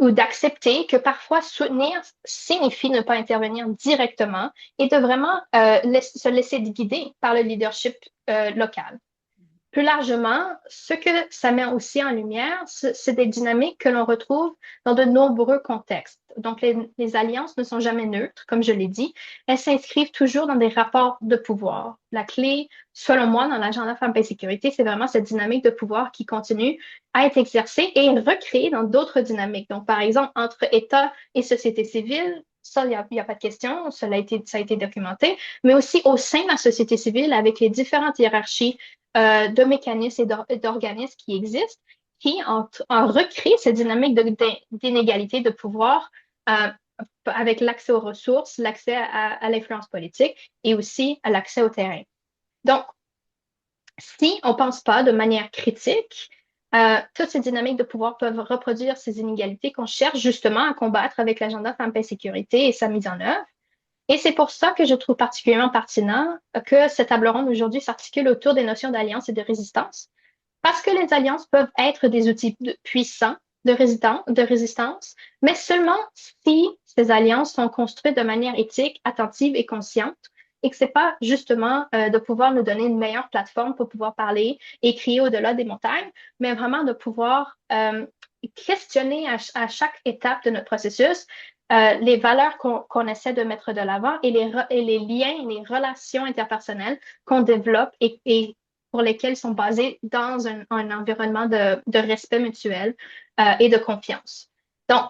ou d'accepter que parfois soutenir signifie ne pas intervenir directement et de vraiment se laisser guider par le leadership local. Plus largement, ce que ça met aussi en lumière, c'est des dynamiques que l'on retrouve dans de nombreux contextes. Donc, les alliances ne sont jamais neutres, comme je l'ai dit. Elles s'inscrivent toujours dans des rapports de pouvoir. La clé, selon moi, dans l'agenda Femmes, Paix et Sécurité, c'est vraiment cette dynamique de pouvoir qui continue à être exercée et recréée dans d'autres dynamiques. Donc, par exemple, entre État et société civile, ça, il n'y a pas de question, ça a été documenté, mais aussi au sein de la société civile avec les différentes hiérarchies de mécanismes et d'organismes qui existent, qui en recréent cette dynamique d'inégalité de pouvoir avec l'accès aux ressources, l'accès à l'influence politique et aussi à l'accès au terrain. Donc, si on ne pense pas de manière critique, toutes ces dynamiques de pouvoir peuvent reproduire ces inégalités qu'on cherche justement à combattre avec l'agenda Femmes, Paix et Sécurité et sa mise en œuvre. Et c'est pour ça que je trouve particulièrement pertinent que cette table ronde aujourd'hui s'articule autour des notions d'alliance et de résistance, parce que les alliances peuvent être des outils puissants de résistance, mais seulement si ces alliances sont construites de manière éthique, attentive et consciente, et que c'est pas justement de pouvoir nous donner une meilleure plateforme pour pouvoir parler et crier au-delà des montagnes, mais vraiment de pouvoir questionner à chaque étape de notre processus les valeurs qu'on essaie de mettre de l'avant et les liens, les relations interpersonnelles qu'on développe et pour lesquels sont basés dans un environnement de respect mutuel et de confiance. Donc,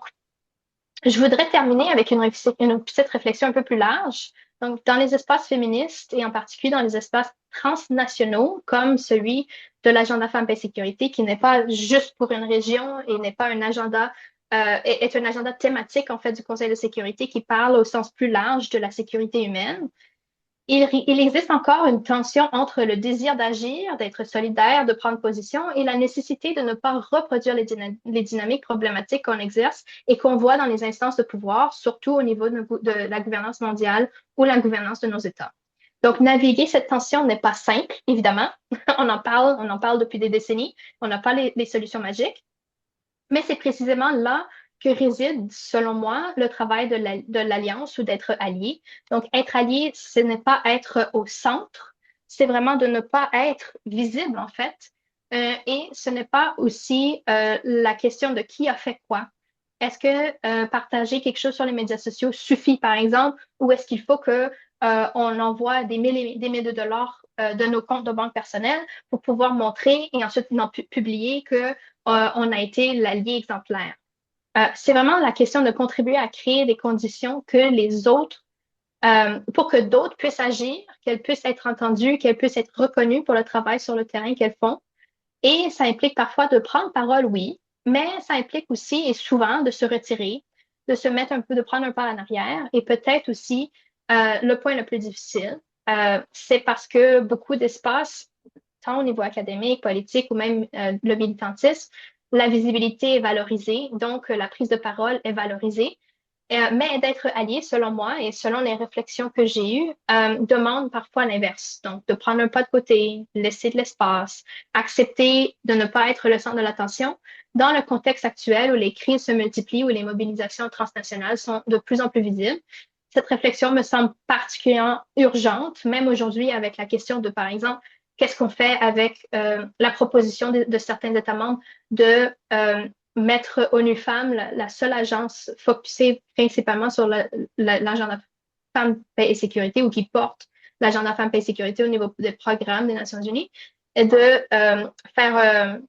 je voudrais terminer avec une petite réflexion un peu plus large. Donc, dans les espaces féministes et en particulier dans les espaces transnationaux, comme celui de l'agenda Femmes, Paix et Sécurité, qui n'est pas juste pour une région et n'est pas un agenda, est un agenda thématique en fait du Conseil de sécurité qui parle au sens plus large de la sécurité humaine. Il existe encore une tension entre le désir d'agir, d'être solidaire, de prendre position et la nécessité de ne pas reproduire les dynamiques problématiques qu'on exerce et qu'on voit dans les instances de pouvoir, surtout au niveau de la gouvernance mondiale ou la gouvernance de nos États. Donc, naviguer cette tension n'est pas simple, évidemment. On en parle depuis des décennies. On n'a pas les solutions magiques. Mais c'est précisément là que réside, selon moi, le travail de l'alliance ou d'être allié. Donc, être allié, ce n'est pas être au centre, c'est vraiment de ne pas être visible, en fait. Et ce n'est pas aussi la question de qui a fait quoi. Est-ce que partager quelque chose sur les médias sociaux suffit, par exemple, ou est-ce qu'il faut que on envoie des milliers de dollars de nos comptes de banque personnels pour pouvoir montrer et ensuite publier que on a été l'allié exemplaire. C'est vraiment la question de contribuer à créer des conditions que les autres, pour que d'autres puissent agir, qu'elles puissent être entendues, qu'elles puissent être reconnues pour le travail sur le terrain qu'elles font. Et ça implique parfois de prendre parole, oui, mais ça implique aussi et souvent de se retirer, de se mettre un peu, de prendre un pas en arrière et peut-être aussi le point le plus difficile, c'est parce que beaucoup d'espaces, tant au niveau académique, politique ou même le militantisme, la visibilité est valorisée, donc la prise de parole est valorisée. Mais d'être allié, selon moi, et selon les réflexions que j'ai eues, demande parfois l'inverse. Donc, de prendre un pas de côté, laisser de l'espace, accepter de ne pas être le centre de l'attention. Dans le contexte actuel où les crises se multiplient, où les mobilisations transnationales sont de plus en plus visibles, cette réflexion me semble particulièrement urgente, même aujourd'hui avec la question de, par exemple, qu'est-ce qu'on fait avec la proposition de certains États membres de mettre ONU Femmes, la seule agence focusée principalement sur l'agenda Femmes, Paix et Sécurité ou qui porte l'agenda Femmes, Paix et Sécurité au niveau des programmes des Nations Unies, et de faire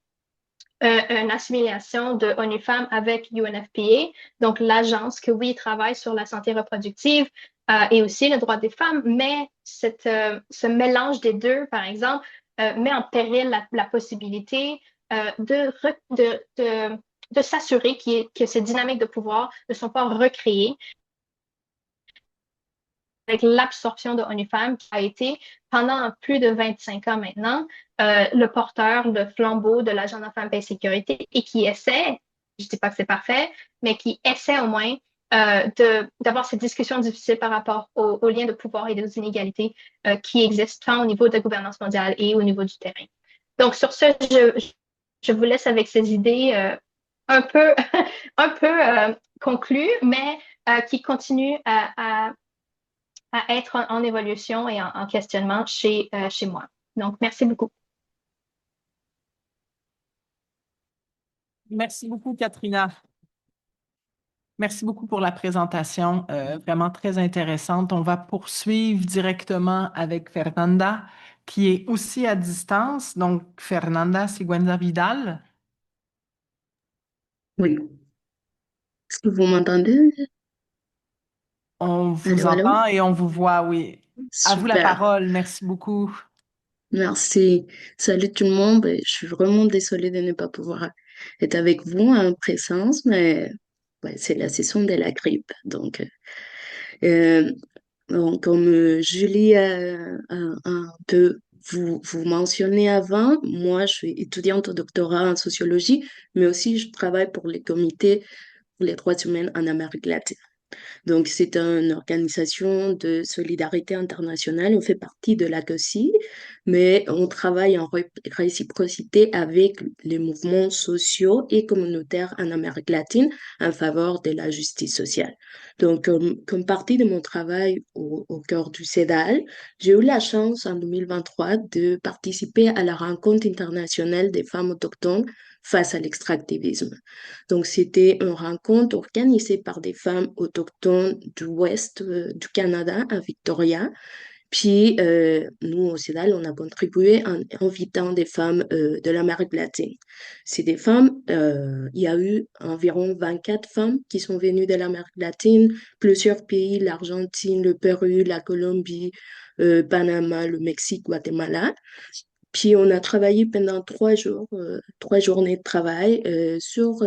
une assimilation de ONU Femmes avec UNFPA, donc l'agence que oui travaille sur la santé reproductive et aussi le droit des femmes, mais ce mélange des deux, par exemple, met en péril la possibilité de s'assurer que ces dynamiques de pouvoir ne sont pas recréées avec l'absorption de ONU Femmes qui a été pendant plus de 25 ans maintenant le porteur, le flambeau de l'agenda Femmes, Paix et Sécurité et qui essaie, je ne dis pas que c'est parfait, mais qui essaie au moins d'avoir cette discussion difficile par rapport aux liens de pouvoir et aux inégalités qui existent tant au niveau de la gouvernance mondiale et au niveau du terrain. Donc sur ce, je vous laisse avec ces idées un peu, un peu conclues, mais qui continuent à être en évolution et en questionnement chez moi. Donc, merci beaucoup. Merci beaucoup, Katrina. Merci beaucoup pour la présentation, vraiment très intéressante. On va poursuivre directement avec Fernanda, qui est aussi à distance. Donc, Fernanda Siguenza Vidal. Oui. Est-ce que vous m'entendez? On vous Allô, allô? entend et on vous voit, oui. À vous la Super. parole. Merci beaucoup. Merci. Salut tout le monde. Je suis vraiment désolée de ne pas pouvoir être avec vous en présence, mais ouais, c'est la saison de la grippe. Euh, donc comme Julie a un peu vous mentionnez avant, moi, je suis étudiante au doctorat en sociologie, mais aussi je travaille pour les comités pour les droits humains en Amérique latine. Donc, c'est une organisation de solidarité internationale. On fait partie de la COSI, mais on travaille en réciprocité avec les mouvements sociaux et communautaires en Amérique latine en faveur de la justice sociale. Donc, comme partie de mon travail au cœur du CEDAL, j'ai eu la chance en 2023 de participer à la rencontre internationale des femmes autochtones face à l'extractivisme. Donc, c'était une rencontre organisée par des femmes autochtones du ouest du Canada, à Victoria. Puis, nous, au CEDAL, on a contribué en invitant des femmes de l'Amérique latine. C'est des femmes, il y a eu environ 24 femmes qui sont venues de l'Amérique latine, plusieurs pays, l'Argentine, le Pérou, la Colombie, Panama, le Mexique, Guatemala. Puis on a travaillé pendant 3 jours, 3 journées de travail sur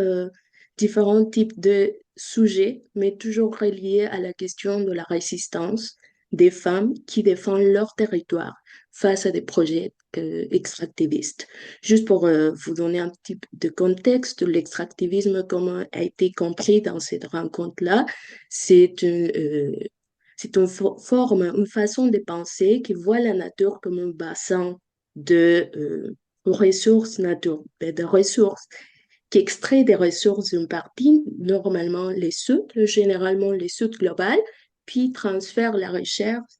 différents types de sujets, mais toujours reliés à la question de la résistance des femmes qui défendent leur territoire face à des projets extractivistes. Juste pour vous donner un petit peu de contexte, l'extractivisme, comment a été compris dans cette rencontre-là, c'est forme, une façon de penser qui voit la nature comme un bassin de ressources naturelles, de ressources, qui extrait des ressources d'une partie, normalement les sud, généralement les sud globales, puis transfère la recherche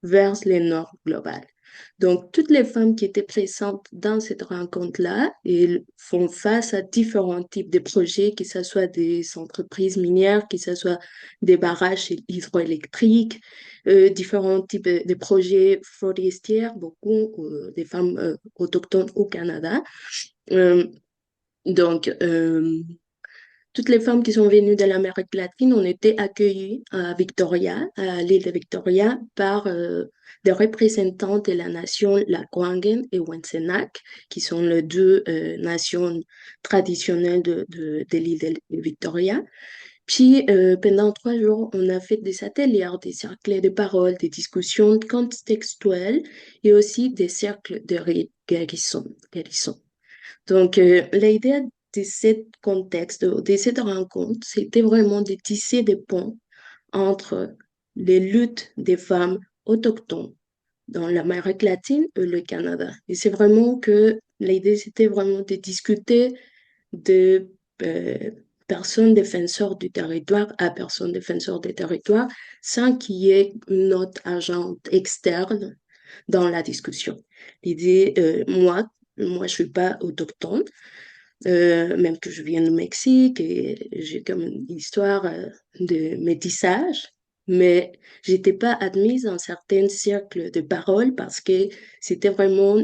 vers les nord globales. Donc, toutes les femmes qui étaient présentes dans cette rencontre-là, elles font face à différents types de projets, que ce soit des entreprises minières, que ce soit des barrages hydroélectriques, différents types de projets forestiers, beaucoup des femmes autochtones au Canada. Euh, donc, toutes les femmes qui sont venues de l'Amérique latine ont été accueillies à Victoria, à l'île de Victoria, par des représentants de la nation Lekwungen et Wensenak, qui sont les deux nations traditionnelles de l'île de Victoria. Puis, pendant 3 jours, on a fait des ateliers, des cercles de parole, des discussions contextuelles et aussi des cercles de guérison. Donc, l'idée de ce contexte, de cette rencontre, c'était vraiment de tisser des ponts entre les luttes des femmes autochtones dans l'Amérique latine et le Canada. Et c'est vraiment que l'idée, c'était vraiment de discuter de euh, personnes défenseurs du territoire à personnes défenseurs du territoire sans qu'il y ait une autre agente externe dans la discussion. L'idée, moi, je suis pas autochtone, même que je viens du Mexique et j'ai comme une histoire de métissage, mais j'étais pas admise dans certains cercles de parole parce que c'était vraiment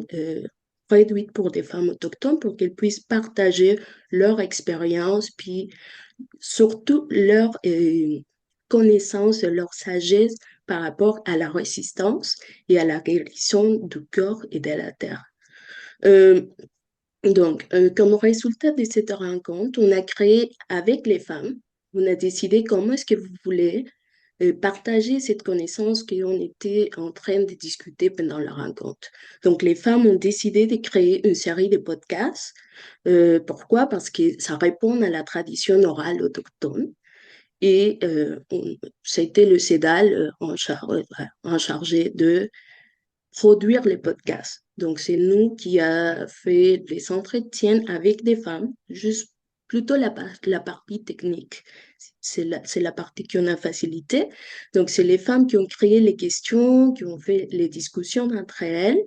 réduit pour des femmes autochtones pour qu'elles puissent partager leur expérience, puis surtout leur connaissance, leur sagesse par rapport à la résistance et à la guérison du corps et de la terre. Euh, donc, comme résultat de cette rencontre, on a créé avec les femmes, on a décidé comment est-ce que vous voulez partager cette connaissance qu'on était en train de discuter pendant la rencontre. Donc, les femmes ont décidé de créer une série de podcasts. Pourquoi? Parce que ça répond à la tradition orale autochtone. Et c'était le CEDAL en chargé de produire les podcasts. Donc, c'est nous qui a fait les entretiens avec des femmes, juste plutôt la partie technique. C'est la partie qu'on a facilitée. Donc, c'est les femmes qui ont créé les questions, qui ont fait les discussions entre elles.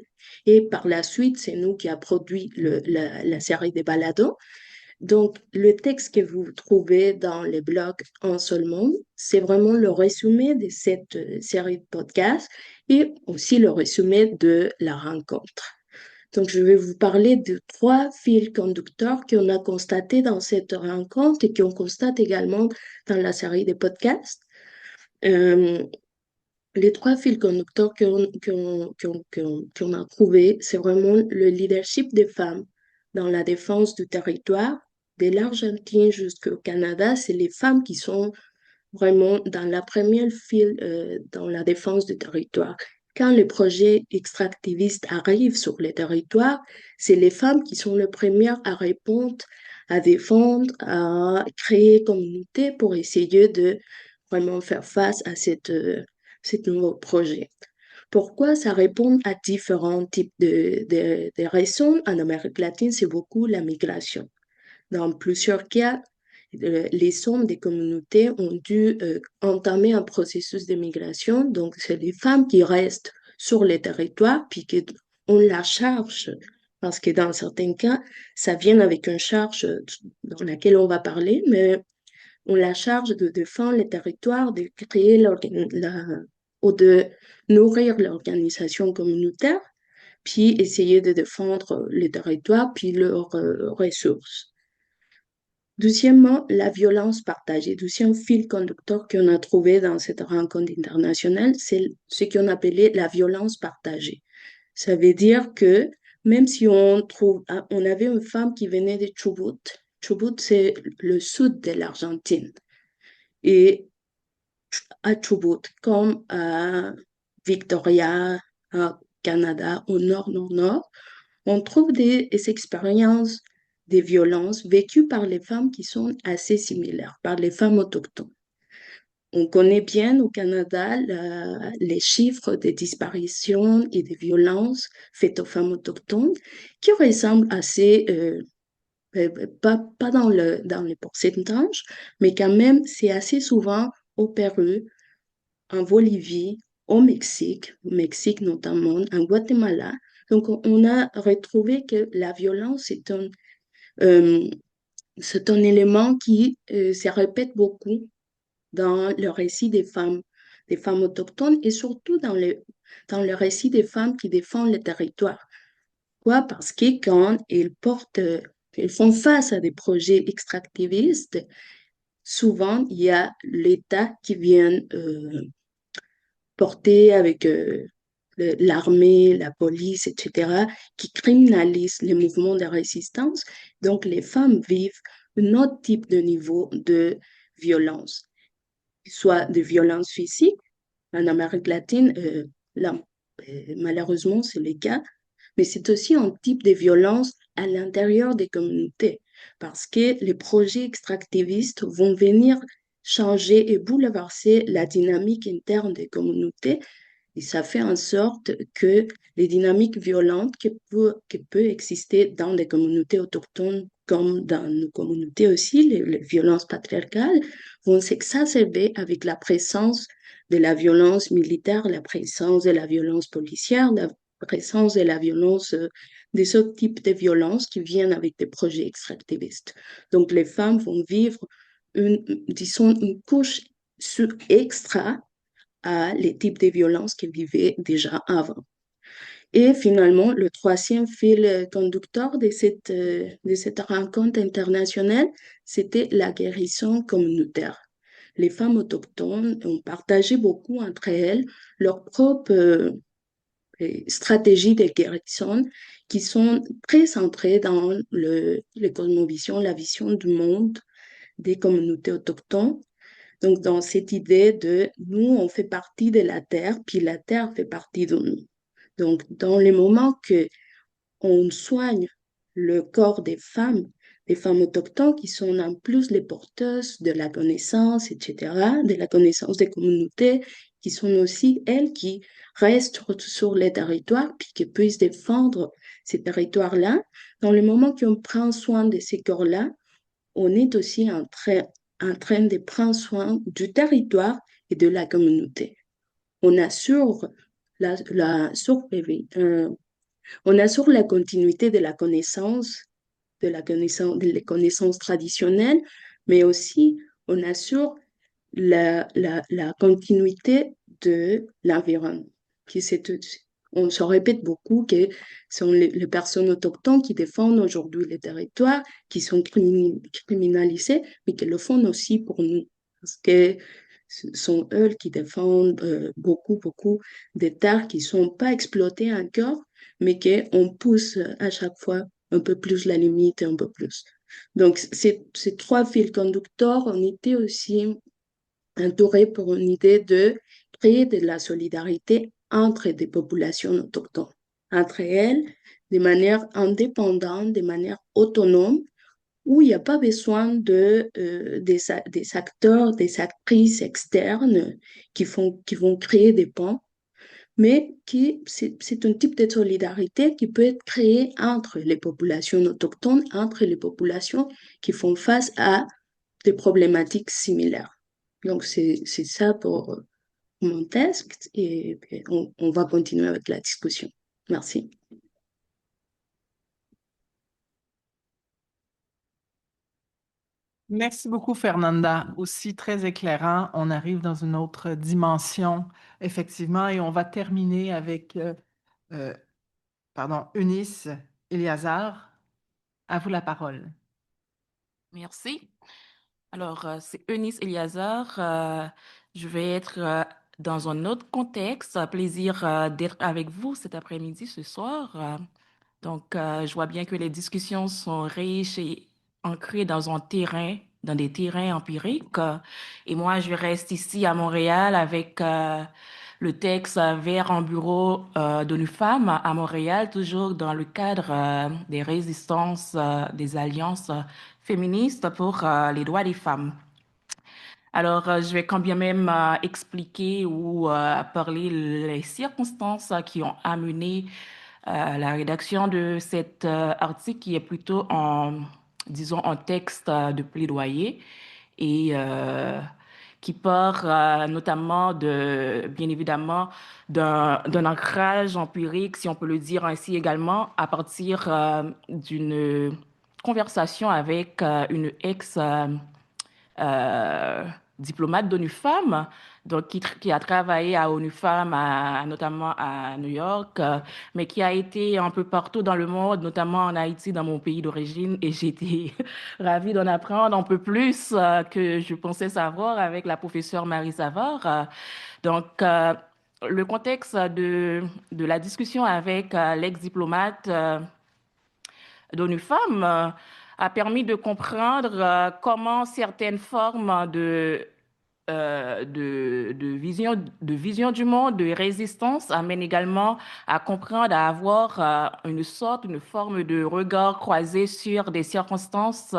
Et par la suite, c'est nous qui a produit la série des balados. Donc, le texte que vous trouvez dans les blogs En Seul Monde, c'est vraiment le résumé de cette série de podcasts et aussi le résumé de la rencontre. Donc, je vais vous parler de 3 fils conducteurs qu'on a constatés dans cette rencontre et qu'on constate également dans la série des podcasts. Euh, les 3 fils conducteurs qu'on a trouvés, c'est vraiment le leadership des femmes dans la défense du territoire. De l'Argentine jusqu'au Canada, c'est les femmes qui sont vraiment dans la première file dans la défense du territoire. Quand les projets extractivistes arrivent sur les territoires, c'est les femmes qui sont les premières à répondre, à défendre, à créer communauté pour essayer de vraiment faire face à cet nouveau projet. Pourquoi ça répond à différents types de raisons? En Amérique latine, c'est beaucoup la migration. Dans plusieurs cas, les hommes des communautés ont dû entamer un processus de migration. Donc, c'est les femmes qui restent sur les territoires, puis qu'on la charge, parce que dans certains cas, ça vient avec une charge dans laquelle on va parler, mais on la charge de défendre les territoires, de créer ou de nourrir l'organisation communautaire, puis essayer de défendre les territoires, puis leurs ressources. Deuxièmement, la violence partagée. Deuxième fil conducteur qu'on a trouvé dans cette rencontre internationale, c'est ce qu'on appelait la violence partagée. Ça veut dire que même si on avait une femme qui venait de Chubut. Chubut, c'est le sud de l'Argentine. Et à Chubut, comme à Victoria, au Canada, au nord-nord-nord, on trouve des expériences de violences vécues par les femmes qui sont assez similaires, par les femmes autochtones. On connaît bien au Canada les chiffres des disparitions et des violences faites aux femmes autochtones qui ressemblent assez, pas dans les pourcentages, mais quand même, c'est assez souvent au Pérou, en Bolivie, au Mexique notamment, en Guatemala. Donc, on a retrouvé que la violence euh, c'est un élément qui se répète beaucoup dans le récit des femmes autochtones et surtout dans le récit des femmes qui défendent le territoire. Pourquoi? Parce que quand elles font face à des projets extractivistes, souvent il y a l'État qui vient porter avec l'armée, la police, etc., qui criminalisent les mouvements de résistance. Donc, les femmes vivent un autre type de niveau de violence, soit de violence physique. En Amérique latine, là, malheureusement, c'est le cas, mais c'est aussi un type de violence à l'intérieur des communautés, parce que les projets extractivistes vont venir changer et bouleverser la dynamique interne des communautés, et ça fait en sorte que les dynamiques violentes qui peuvent exister dans les communautés autochtones comme dans nos communautés aussi, les violences patriarcales, vont s'exacerber avec la présence de la violence militaire, la présence de la violence policière, la présence de la violence, des autres types de violences qui viennent avec des projets extractivistes. Donc, les femmes vont vivre disons, une couche extra à les types de violences qu'elles vivaient déjà avant. Et finalement, le troisième fil conducteur de cette rencontre internationale, c'était la guérison communautaire. Les femmes autochtones ont partagé beaucoup entre elles leurs propres stratégies de guérison qui sont très centrées dans les cosmovisions, la vision du monde des communautés autochtones. Donc, dans cette idée de nous, on fait partie de la Terre, puis la Terre fait partie de nous. Donc, dans les moments que on soigne le corps des femmes autochtones qui sont en plus les porteuses de la connaissance, etc., de la connaissance des communautés, qui sont aussi elles qui restent sur les territoires, puis qui puissent défendre ces territoires-là. Dans le moment qu'on prend soin de ces corps-là, on est aussi en train de prendre soin du territoire et de la communauté. On assure la survie, on assure la continuité de la connaissance, des connaissances traditionnelles, mais aussi on assure la continuité de l'environnement. On se répète beaucoup que ce sont les personnes autochtones qui défendent aujourd'hui les territoires, qui sont criminalisés, mais qui le font aussi pour nous, parce que ce sont eux qui défendent beaucoup des terres qui ne sont pas exploitées encore, mais qu'on pousse à chaque fois un peu plus la limite, un peu plus. Donc, ces trois fils conducteurs, on était aussi entourés pour une idée de créer de la solidarité entre des populations autochtones, entre elles, de manière indépendante, de manière autonome, où il n'y a pas besoin des acteurs, des actrices externes qui vont créer des ponts, mais c'est un type de solidarité qui peut être créé entre les populations autochtones, entre les populations qui font face à des problématiques similaires. Donc, c'est ça pour mon texte et on va continuer avec la discussion. Merci. Merci beaucoup, Fernanda. Aussi très éclairant. On arrive dans une autre dimension, effectivement, et on va terminer avec, euh, pardon, Eunice Eliazar. À vous la parole. Merci. Alors, c'est Eunice Eliazar. Je vais être dans un autre contexte. Plaisir d'être avec vous cet après-midi, ce soir. Donc, je vois bien que les discussions sont riches et ancrées dans des terrains empiriques. Et moi, je reste ici à Montréal avec le texte Vers un bureau d'ONU Femmes à Montréal, toujours dans le cadre des résistances, des alliances féministes pour les droits des femmes. Alors, je vais quand bien même expliquer ou parler les circonstances qui ont amené la rédaction de cet article qui est plutôt disons, en texte de plaidoyer et qui part notamment bien évidemment, d'un ancrage empirique, si on peut le dire ainsi également, à partir d'une conversation avec une euh, diplomate d'ONU Femmes, donc qui a travaillé à ONU Femmes, notamment à New York, mais qui a été un peu partout dans le monde, notamment en Haïti, dans mon pays d'origine, et j'ai été ravie d'en apprendre un peu plus que je pensais savoir avec la professeure Marie Savard. Donc, le contexte de la discussion avec l'ex-diplomate d'ONU Femmes a permis de comprendre comment certaines formes de vision du monde, de résistance, amènent également à comprendre, à avoir une forme de regard croisé sur des circonstances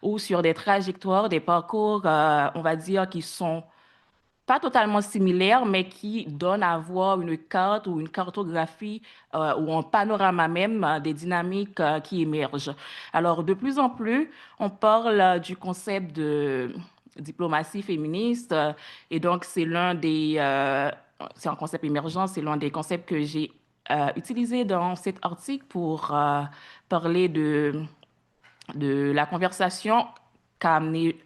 ou sur des trajectoires, des parcours, on va dire, qui sont pas totalement similaires, mais qui donnent à voir une carte ou une cartographie ou un panorama même des dynamiques qui émergent. Alors, de plus en plus, on parle du concept de diplomatie féministe et donc c'est un concept émergent, c'est l'un des concepts que j'ai utilisé dans cet article pour parler de la conversation qu'a amené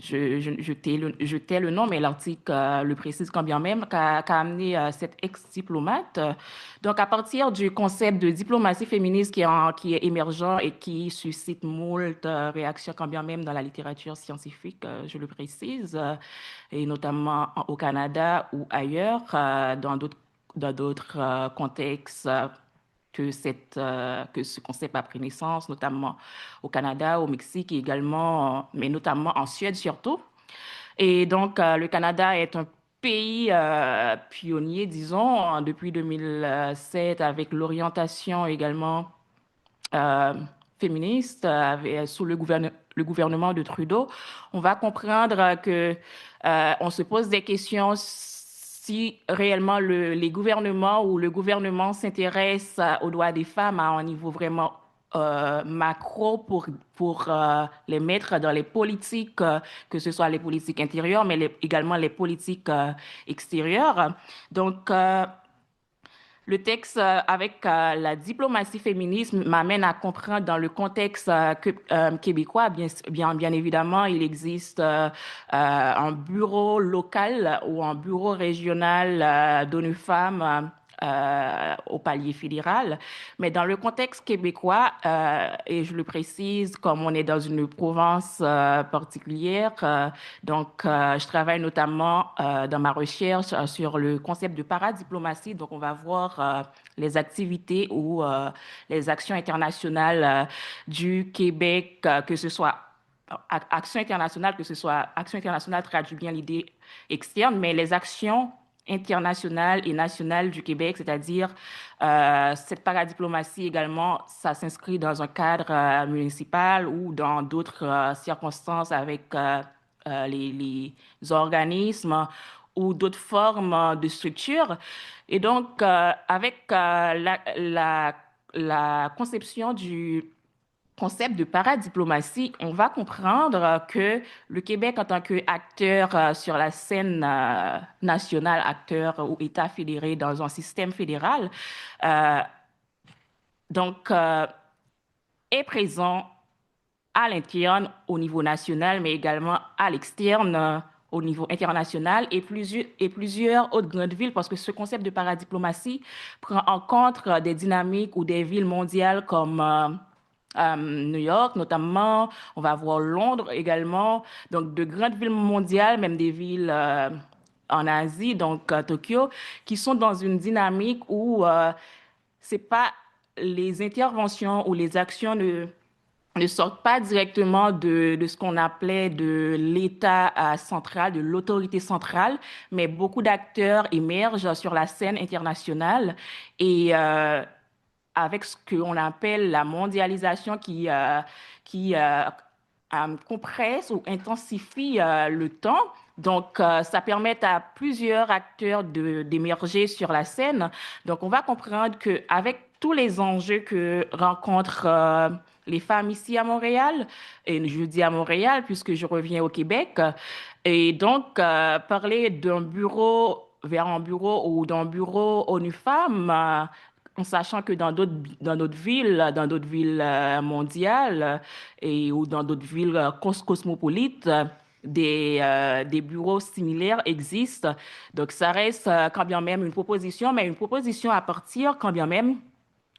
je tais le nom, mais l'article le précise quand bien même, qu'a amené cette ex-diplomate. Donc, à partir du concept de diplomatie féministe qui est émergent et qui suscite moult réactions quand bien même dans la littérature scientifique, je le précise, et notamment au Canada ou ailleurs, dans d'autres contextes. Que ce concept a pris naissance, notamment au Canada, au Mexique et également, mais notamment en Suède surtout. Et donc, le Canada est un pays pionnier, disons, depuis 2007, avec l'orientation également euh, féministe sous le gouvernement de Trudeau. On va comprendre que on se pose des questions si réellement les gouvernements ou le gouvernement s'intéresse aux droits des femmes à un niveau vraiment macro pour les mettre dans les politiques, que ce soit les politiques intérieures, mais également les politiques extérieures. Donc, le texte avec la diplomatie féministe m'amène à comprendre dans le contexte québécois, bien évidemment, il existe un bureau local ou un bureau régional d'ONU Femmes au palier fédéral. Mais dans le contexte québécois, et je le précise, comme on est dans une province particulière, donc je travaille notamment dans ma recherche sur le concept de paradiplomatie. Donc on va voir les activités ou les actions internationales du Québec, que ce soit action internationale traduit bien l'idée externe, mais les actions internationales et nationales du Québec, c'est-à-dire cette paradiplomatie également, ça s'inscrit dans un cadre municipal ou dans d'autres circonstances avec les organismes ou d'autres formes de structures. Et donc, avec la conception du concept de paradiplomatie, on va comprendre que le Québec, en tant qu'acteur sur la scène nationale, acteur ou État fédéré dans un système fédéral, euh, donc est présent à l'interne au niveau national, mais également à l'externe au niveau international et plusieurs autres grandes villes, parce que ce concept de paradiplomatie prend en compte des dynamiques ou des villes mondiales comme New York notamment, on va voir Londres également, donc de grandes villes mondiales, même des villes en Asie, donc Tokyo, qui sont dans une dynamique où c'est pas les interventions ou les actions ne sortent pas directement de ce qu'on appelait de l'État central, de l'autorité centrale, mais beaucoup d'acteurs émergent sur la scène internationale et avec ce qu'on appelle la mondialisation qui compresse ou intensifie le temps. Donc, ça permet à plusieurs acteurs d'émerger sur la scène. Donc, on va comprendre qu'avec tous les enjeux que rencontrent les femmes ici à Montréal, et je dis à Montréal puisque je reviens au Québec, et donc parler d'un bureau vers un bureau ou d'un bureau ONU Femmes, en sachant que dans d'autres villes mondiales ou dans d'autres villes cosmopolites, des bureaux similaires existent. Donc, ça reste quand bien même une proposition, mais une proposition à partir quand bien même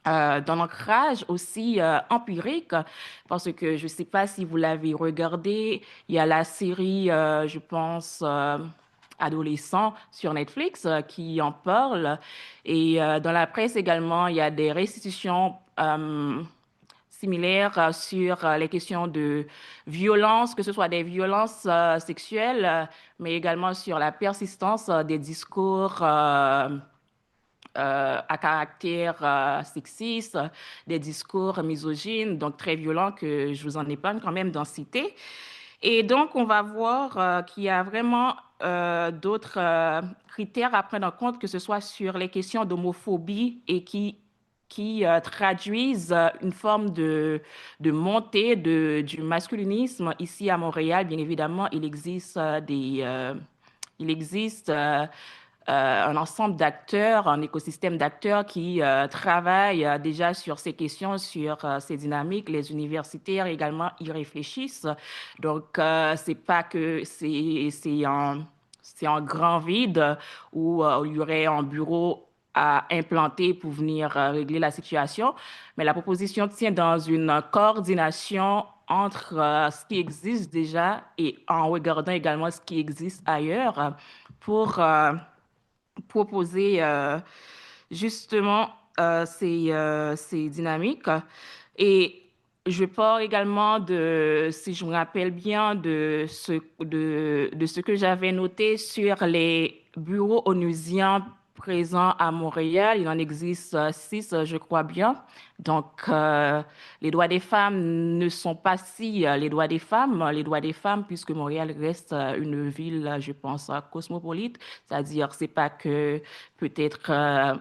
d'un ancrage aussi empirique, parce que je ne sais pas si vous l'avez regardé, il y a la série, je pense, Adolescent sur Netflix qui en parle. Et dans la presse également, il y a des restitutions similaires sur les questions de violence, que ce soit des violences sexuelles, mais également sur la persistance des discours à caractère sexiste, des discours misogynes, donc très violents que je vous en épargne quand même d'en citer. Et donc, on va voir qu'il y a vraiment d'autres critères à prendre en compte, que ce soit sur les questions d'homophobie et qui traduisent une forme de montée du masculinisme. Ici à Montréal, bien évidemment, il existe un ensemble d'acteurs, un écosystème d'acteurs qui travaillent déjà sur ces questions, sur ces dynamiques. Les universitaires également y réfléchissent. Donc, c'est pas que c'est un grand vide où il y aurait un bureau à implanter pour venir régler la situation, mais la proposition tient dans une coordination entre ce qui existe déjà et en regardant également ce qui existe ailleurs pour proposer justement ces dynamiques. Et je pars également si je me rappelle bien, de ce que j'avais noté sur les bureaux onusiens présents à Montréal. Il en existe 6, je crois bien. Donc, les droits des femmes ne sont pas si les droits des femmes, puisque Montréal reste une ville, je pense, cosmopolite, c'est-à-dire c'est pas que peut-être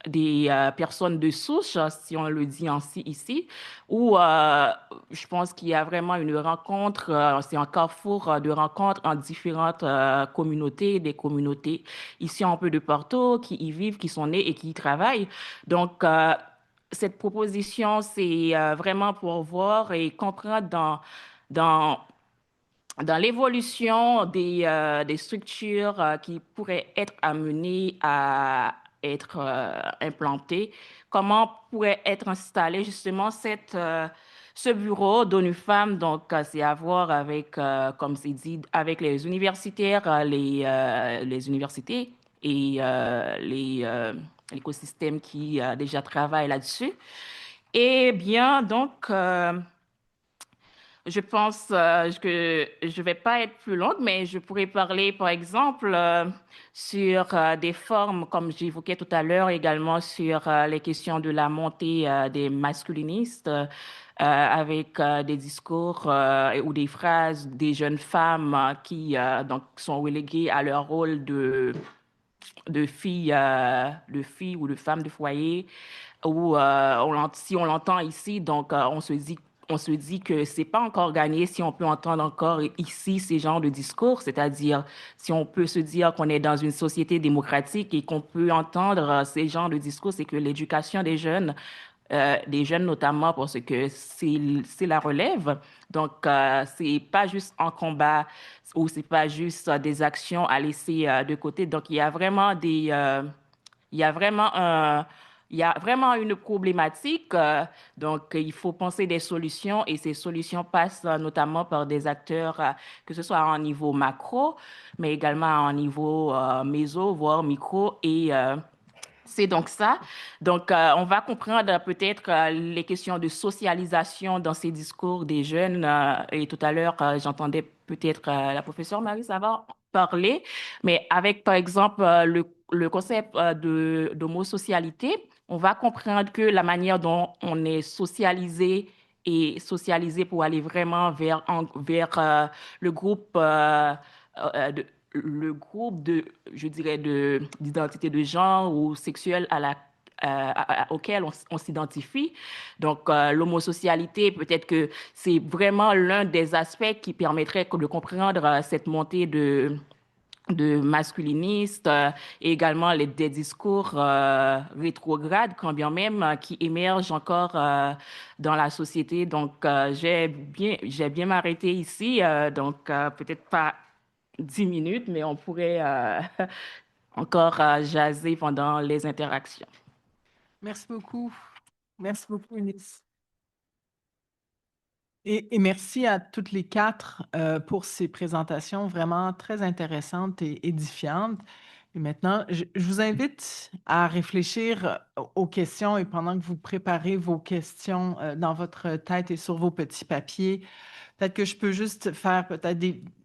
des personnes de souche, si on le dit ainsi ici, où je pense qu'il y a vraiment une rencontre, c'est un carrefour de rencontres en différentes communautés, des communautés ici un peu de partout, qui y vivent, qui sont nées et qui y travaillent. Donc, cette proposition, c'est vraiment pour voir et comprendre dans dans l'évolution des structures qui pourraient être amenées à être implantées, comment pourrait être installé justement ce bureau d'ONU Femmes. Donc, c'est à voir avec, comme c'est dit, avec les universitaires, les universités et l'écosystème qui déjà travaille là-dessus. Eh bien, donc, je pense que je vais pas être plus longue, mais je pourrais parler, par exemple, sur des formes, comme j'évoquais tout à l'heure, également sur les questions de la montée des masculinistes, avec des discours ou des phrases des jeunes femmes qui donc sont reléguées à leur rôle de filles ou de femmes de foyer, où si on l'entend ici, donc on se dit que c'est pas encore gagné si on peut entendre encore ici ces genres de discours, c'est-à-dire si on peut se dire qu'on est dans une société démocratique et qu'on peut entendre ces genres de discours, c'est que l'éducation des jeunes des jeunes notamment parce que c'est la relève. Donc, c'est pas juste un combat ou c'est pas juste des actions à laisser de côté. Donc, il y a vraiment il y a vraiment une problématique. Donc, il faut penser des solutions et ces solutions passent notamment par des acteurs, que ce soit en niveau macro, mais également en niveau méso, voire micro. Et c'est donc ça. Donc, on va comprendre peut-être les questions de socialisation dans ces discours des jeunes. Et tout à l'heure, j'entendais peut-être la professeure Marie Savard parler, mais avec, par exemple, le concept d'homosocialité, on va comprendre que la manière dont on est socialisé et socialisé pour aller vraiment vers le groupe le groupe je dirais, d'identité de genre ou sexuelle auquel on s'identifie. Donc, l'homosocialité, peut-être que c'est vraiment l'un des aspects qui permettrait de comprendre cette montée de masculinistes et également des discours rétrogrades, quand bien même, qui émergent encore dans la société. Donc, j'ai bien m'arrêter ici. Donc, peut-être pas 10 minutes, mais on pourrait encore jaser pendant les interactions. Merci beaucoup. Merci beaucoup, Eunice. Et merci à toutes les quatre pour ces présentations vraiment très intéressantes et édifiantes. Et maintenant, je vous invite à réfléchir aux questions et pendant que vous préparez vos questions dans votre tête et sur vos petits papiers, peut-être que je peux juste faire peut-être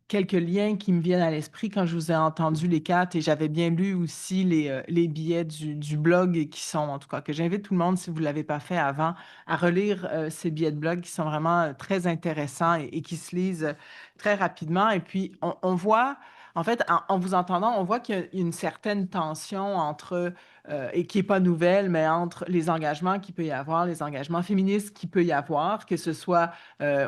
quelques liens qui me viennent à l'esprit quand je vous ai entendu les quatre et j'avais bien lu aussi les billets du blog et qui sont, en tout cas, que j'invite tout le monde, si vous ne l'avez pas fait avant, à relire ces billets de blog qui sont vraiment très intéressants et qui se lisent très rapidement. Et puis, on voit, en fait, en vous entendant, on voit qu'il y a une certaine tension entre, et qui n'est pas nouvelle, mais entre les engagements qu'il peut y avoir, les engagements féministes qu'il peut y avoir, que ce soit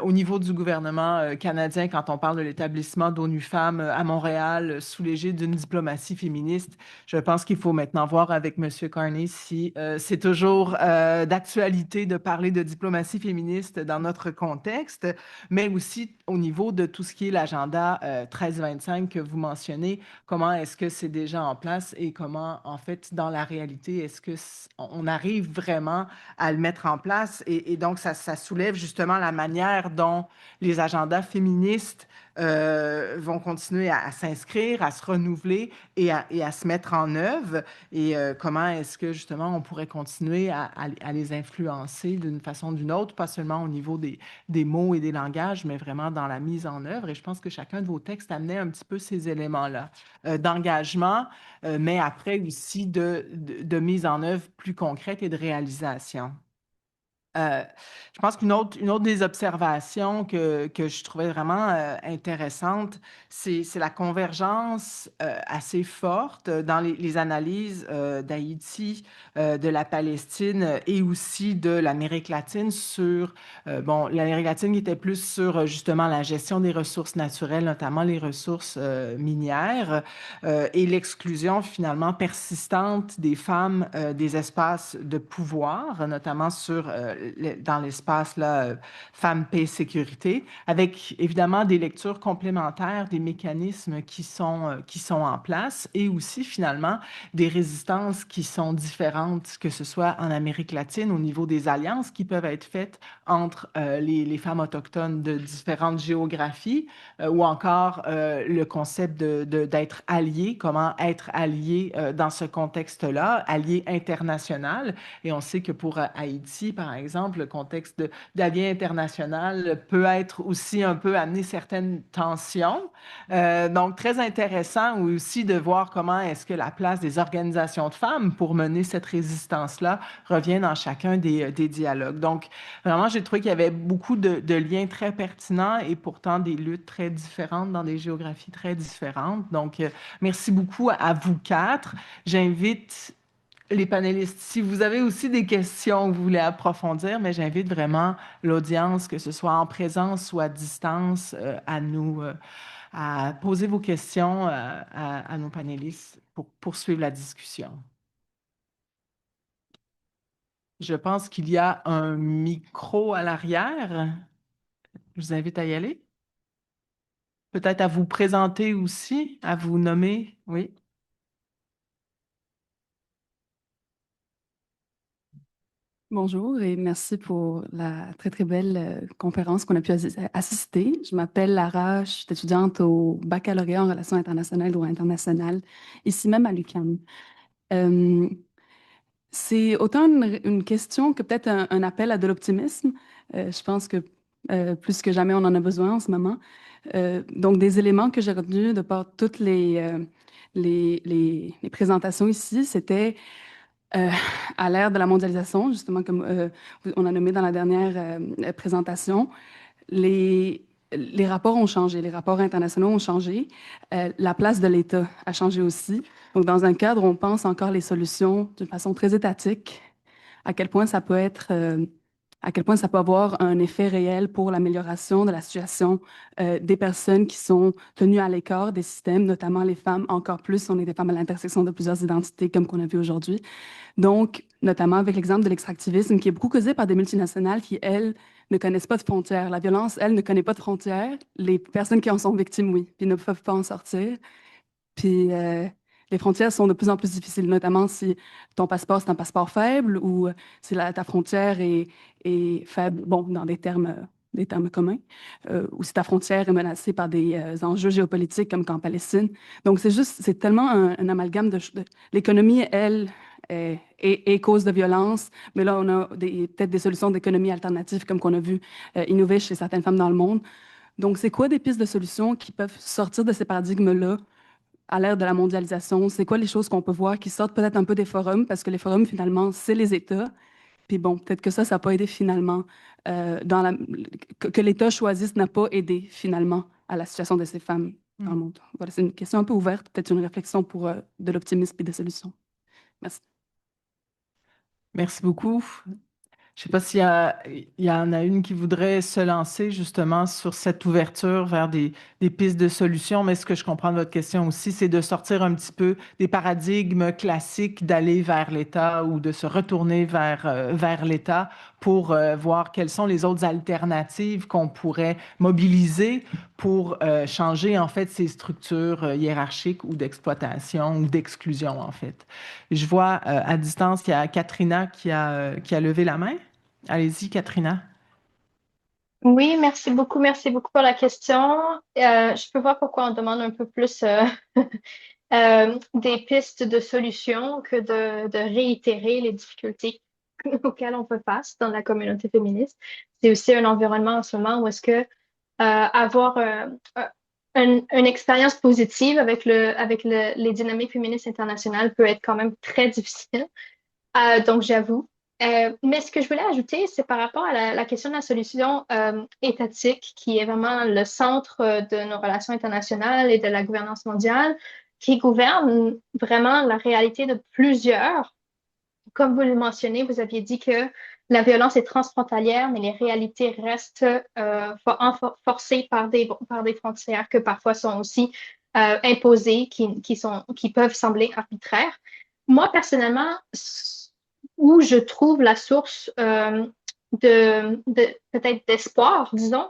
au niveau du gouvernement canadien, quand on parle de l'établissement d'ONU Femmes à Montréal, sous l'égide d'une diplomatie féministe, je pense qu'il faut maintenant voir avec M. Carney si c'est toujours d'actualité de parler de diplomatie féministe dans notre contexte, mais aussi au niveau de tout ce qui est l'agenda 1325 que vous mentionnez, comment est-ce que c'est déjà en place et comment, en fait, dans la réalité, est-ce que on arrive vraiment à le mettre en place et donc ça soulève justement la manière dont les agendas féministes vont continuer à s'inscrire, à se renouveler et à se mettre en œuvre et comment est-ce que justement on pourrait continuer à les influencer d'une façon ou d'une autre, pas seulement au niveau des mots et des langages, mais vraiment dans la mise en œuvre. Et je pense que chacun de vos textes amenait un petit peu ces éléments-là d'engagement, mais après aussi de mise en œuvre plus concrète et de réalisation. Je pense une autre des observations que je trouvais vraiment intéressante, c'est la convergence assez forte dans les analyses d'Haïti, de la Palestine et aussi de l'Amérique latine sur, bon, l'Amérique latine qui était plus sur justement la gestion des ressources naturelles, notamment les ressources minières, et l'exclusion finalement persistante des femmes des espaces de pouvoir, notamment dans l'espace là, femmes, paix, sécurité, avec évidemment des lectures complémentaires des mécanismes qui sont en place et aussi finalement des résistances qui sont différentes, que ce soit en Amérique latine au niveau des alliances qui peuvent être faites entre les femmes autochtones de différentes géographies ou encore le concept d'être allié, comment être allié dans ce contexte-là, allié international. Et on sait que pour Haïti, par exemple, le contexte d'allié international peut être aussi un peu amener certaines tensions. Donc, très intéressant aussi de voir comment est-ce que la place des organisations de femmes pour mener cette résistance-là revient dans chacun des dialogues. Donc, vraiment, j'ai trouvé qu'il y avait beaucoup de liens très pertinents et pourtant des luttes très différentes dans des géographies très différentes. Donc, merci beaucoup à vous quatre. J'invite les panélistes, si vous avez aussi des questions que vous voulez approfondir, mais j'invite vraiment l'audience, que ce soit en présence ou à distance, à poser vos questions à nos panélistes pour poursuivre la discussion. Je pense qu'il y a un micro à l'arrière. Je vous invite à y aller. Peut-être à vous présenter aussi, à vous nommer. Oui. Bonjour et merci pour la très très belle conférence qu'on a pu assister. Je m'appelle Lara, je suis étudiante au baccalauréat en relations internationales, droit international, ici même à l'UQAM. Euh, c'est autant une question que peut-être un appel à de l'optimisme. Je pense que plus que jamais on en a besoin en ce moment. Donc des éléments que j'ai retenus de par toutes les présentations ici, c'était euh, à l'ère de la mondialisation, justement, comme on a nommé dans la dernière présentation, les rapports ont changé, les rapports internationaux ont changé, la place de l'État a changé aussi. Donc, dans un cadre où on pense encore les solutions d'une façon très étatique, à quel point ça peut être, à quel point ça peut avoir un effet réel pour l'amélioration de la situation des personnes qui sont tenues à l'écart des systèmes, notamment les femmes, encore plus, on est des femmes à l'intersection de plusieurs identités, comme qu'on a vu aujourd'hui. Donc, notamment avec l'exemple de l'extractivisme qui est beaucoup causé par des multinationales qui, elles, ne connaissent pas de frontières. La violence, elle, ne connaît pas de frontières. Les personnes qui en sont victimes, oui, puis ne peuvent pas en sortir. Puis les frontières sont de plus en plus difficiles, notamment si ton passeport, c'est un passeport faible ou si ta frontière est faible, bon, dans des termes communs, ou si ta frontière est menacée par des enjeux géopolitiques comme qu'en Palestine. Donc, c'est tellement un amalgame l'économie, elle, est cause de violence, mais là, on a peut-être des solutions d'économie alternatives comme qu'on a vu innover chez certaines femmes dans le monde. Donc, c'est quoi des pistes de solutions qui peuvent sortir de ces paradigmes-là à l'ère de la mondialisation? C'est quoi les choses qu'on peut voir qui sortent peut-être un peu des forums, parce que les forums, finalement, c'est les États. Puis bon, peut-être que ça n'a pas aidé finalement, que l'État choisisse n'a pas aidé finalement à la situation de ces femmes dans le monde. Voilà, c'est une question un peu ouverte, peut-être une réflexion pour de l'optimisme et des solutions. Merci. Merci beaucoup. Je ne sais pas il y en a une qui voudrait se lancer justement sur cette ouverture vers des pistes de solutions, mais ce que je comprends de votre question aussi, c'est de sortir un petit peu des paradigmes classiques, d'aller vers l'État ou de se retourner vers l'État pour voir quelles sont les autres alternatives qu'on pourrait mobiliser pour changer en fait ces structures hiérarchiques ou d'exploitation ou d'exclusion en fait. Je vois à distance, il y a Katrina qui a levé la main. Allez-y, Katrina. Oui, merci beaucoup pour la question. Je peux voir pourquoi on demande un peu plus des pistes de solutions que de réitérer les difficultés auxquelles on fait face dans la communauté féministe. C'est aussi un environnement en ce moment où est-ce que avoir une expérience positive avec les dynamiques féministes internationales peut être quand même très difficile. Donc, j'avoue. Mais ce que je voulais ajouter, c'est par rapport à la question de la solution étatique, qui est vraiment le centre de nos relations internationales et de la gouvernance mondiale, qui gouverne vraiment la réalité de plusieurs. Comme vous le mentionnez, vous aviez dit que la violence est transfrontalière, mais les réalités restent forcées par des frontières que parfois sont aussi imposées, qui peuvent sembler arbitraires. Moi, personnellement, où je trouve la source peut-être d'espoir, disons,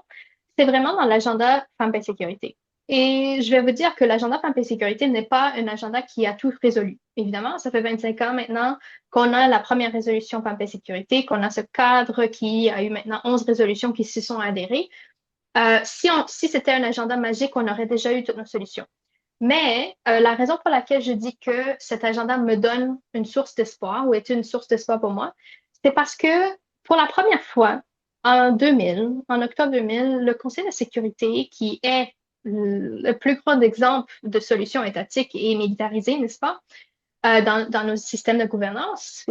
c'est vraiment dans l'agenda Femmes et Sécurité. Et je vais vous dire que l'agenda Femmes et Sécurité n'est pas un agenda qui a tout résolu. Évidemment, ça fait 25 ans maintenant qu'on a la première résolution Femmes et Sécurité, qu'on a ce cadre qui a eu maintenant 11 résolutions qui s'y sont adhérées. Si c'était un agenda magique, on aurait déjà eu toutes nos solutions. Mais la raison pour laquelle je dis que cet agenda me donne une source d'espoir ou est une source d'espoir pour moi, c'est parce que pour la première fois en octobre 2000, le Conseil de sécurité, qui est le plus grand exemple de solution étatique et militarisée, n'est-ce pas, dans nos systèmes de gouvernance,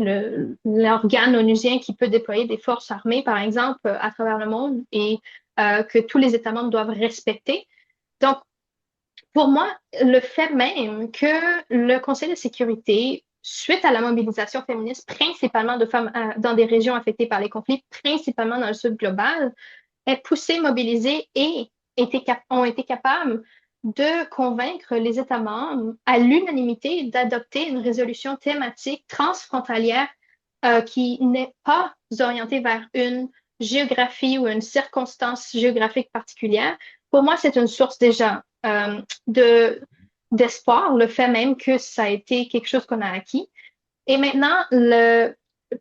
l'organe onusien qui peut déployer des forces armées, par exemple, à travers le monde et que tous les États membres doivent respecter. Donc, pour moi, le fait même que le Conseil de sécurité, suite à la mobilisation féministe, principalement de femmes dans des régions affectées par les conflits, principalement dans le sud global, est poussé, mobilisé et ont été capables de convaincre les États membres à l'unanimité d'adopter une résolution thématique transfrontalière qui n'est pas orienté vers une géographie ou une circonstance géographique particulière, pour moi, c'est une source déjà d'espoir, le fait même que ça a été quelque chose qu'on a acquis. Et maintenant,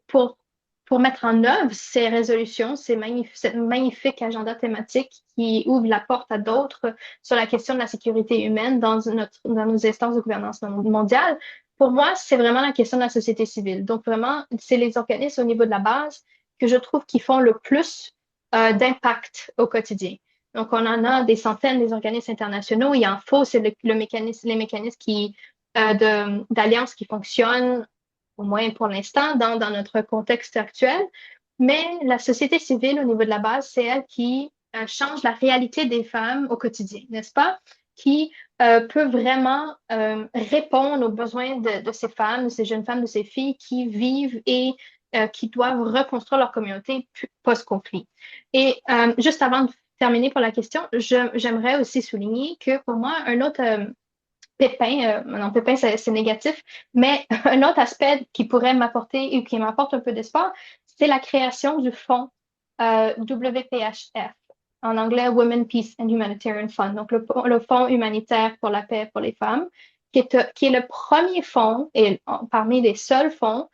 pour, pour mettre en œuvre ces résolutions, cette magnifique agenda thématique qui ouvre la porte à d'autres sur la question de la sécurité humaine dans nos instances de gouvernance mondiale, pour moi, c'est vraiment la question de la société civile. Donc, vraiment, c'est les organismes au niveau de la base que je trouve qui font le plus d'impact au quotidien. Donc, on en a des centaines des organismes internationaux. Il en faut, c'est les mécanismes d'alliance qui fonctionnent au moins pour l'instant, dans notre contexte actuel. Mais la société civile, au niveau de la base, c'est elle qui change la réalité des femmes au quotidien, n'est-ce pas? Qui peut vraiment répondre aux besoins de ces femmes, de ces jeunes femmes, de ces filles qui vivent et qui doivent reconstruire leur communauté post-conflit. Et juste avant de terminer pour la question, j'aimerais aussi souligner que pour moi, un autre pépin, non, pépin, c'est négatif, mais un autre aspect qui pourrait m'apporter ou qui m'apporte un peu d'espoir, c'est la création du fonds WPHF, en anglais Women, Peace and Humanitarian Fund, donc le fonds humanitaire pour la paix pour les femmes, qui est le premier fonds et parmi les seuls fonds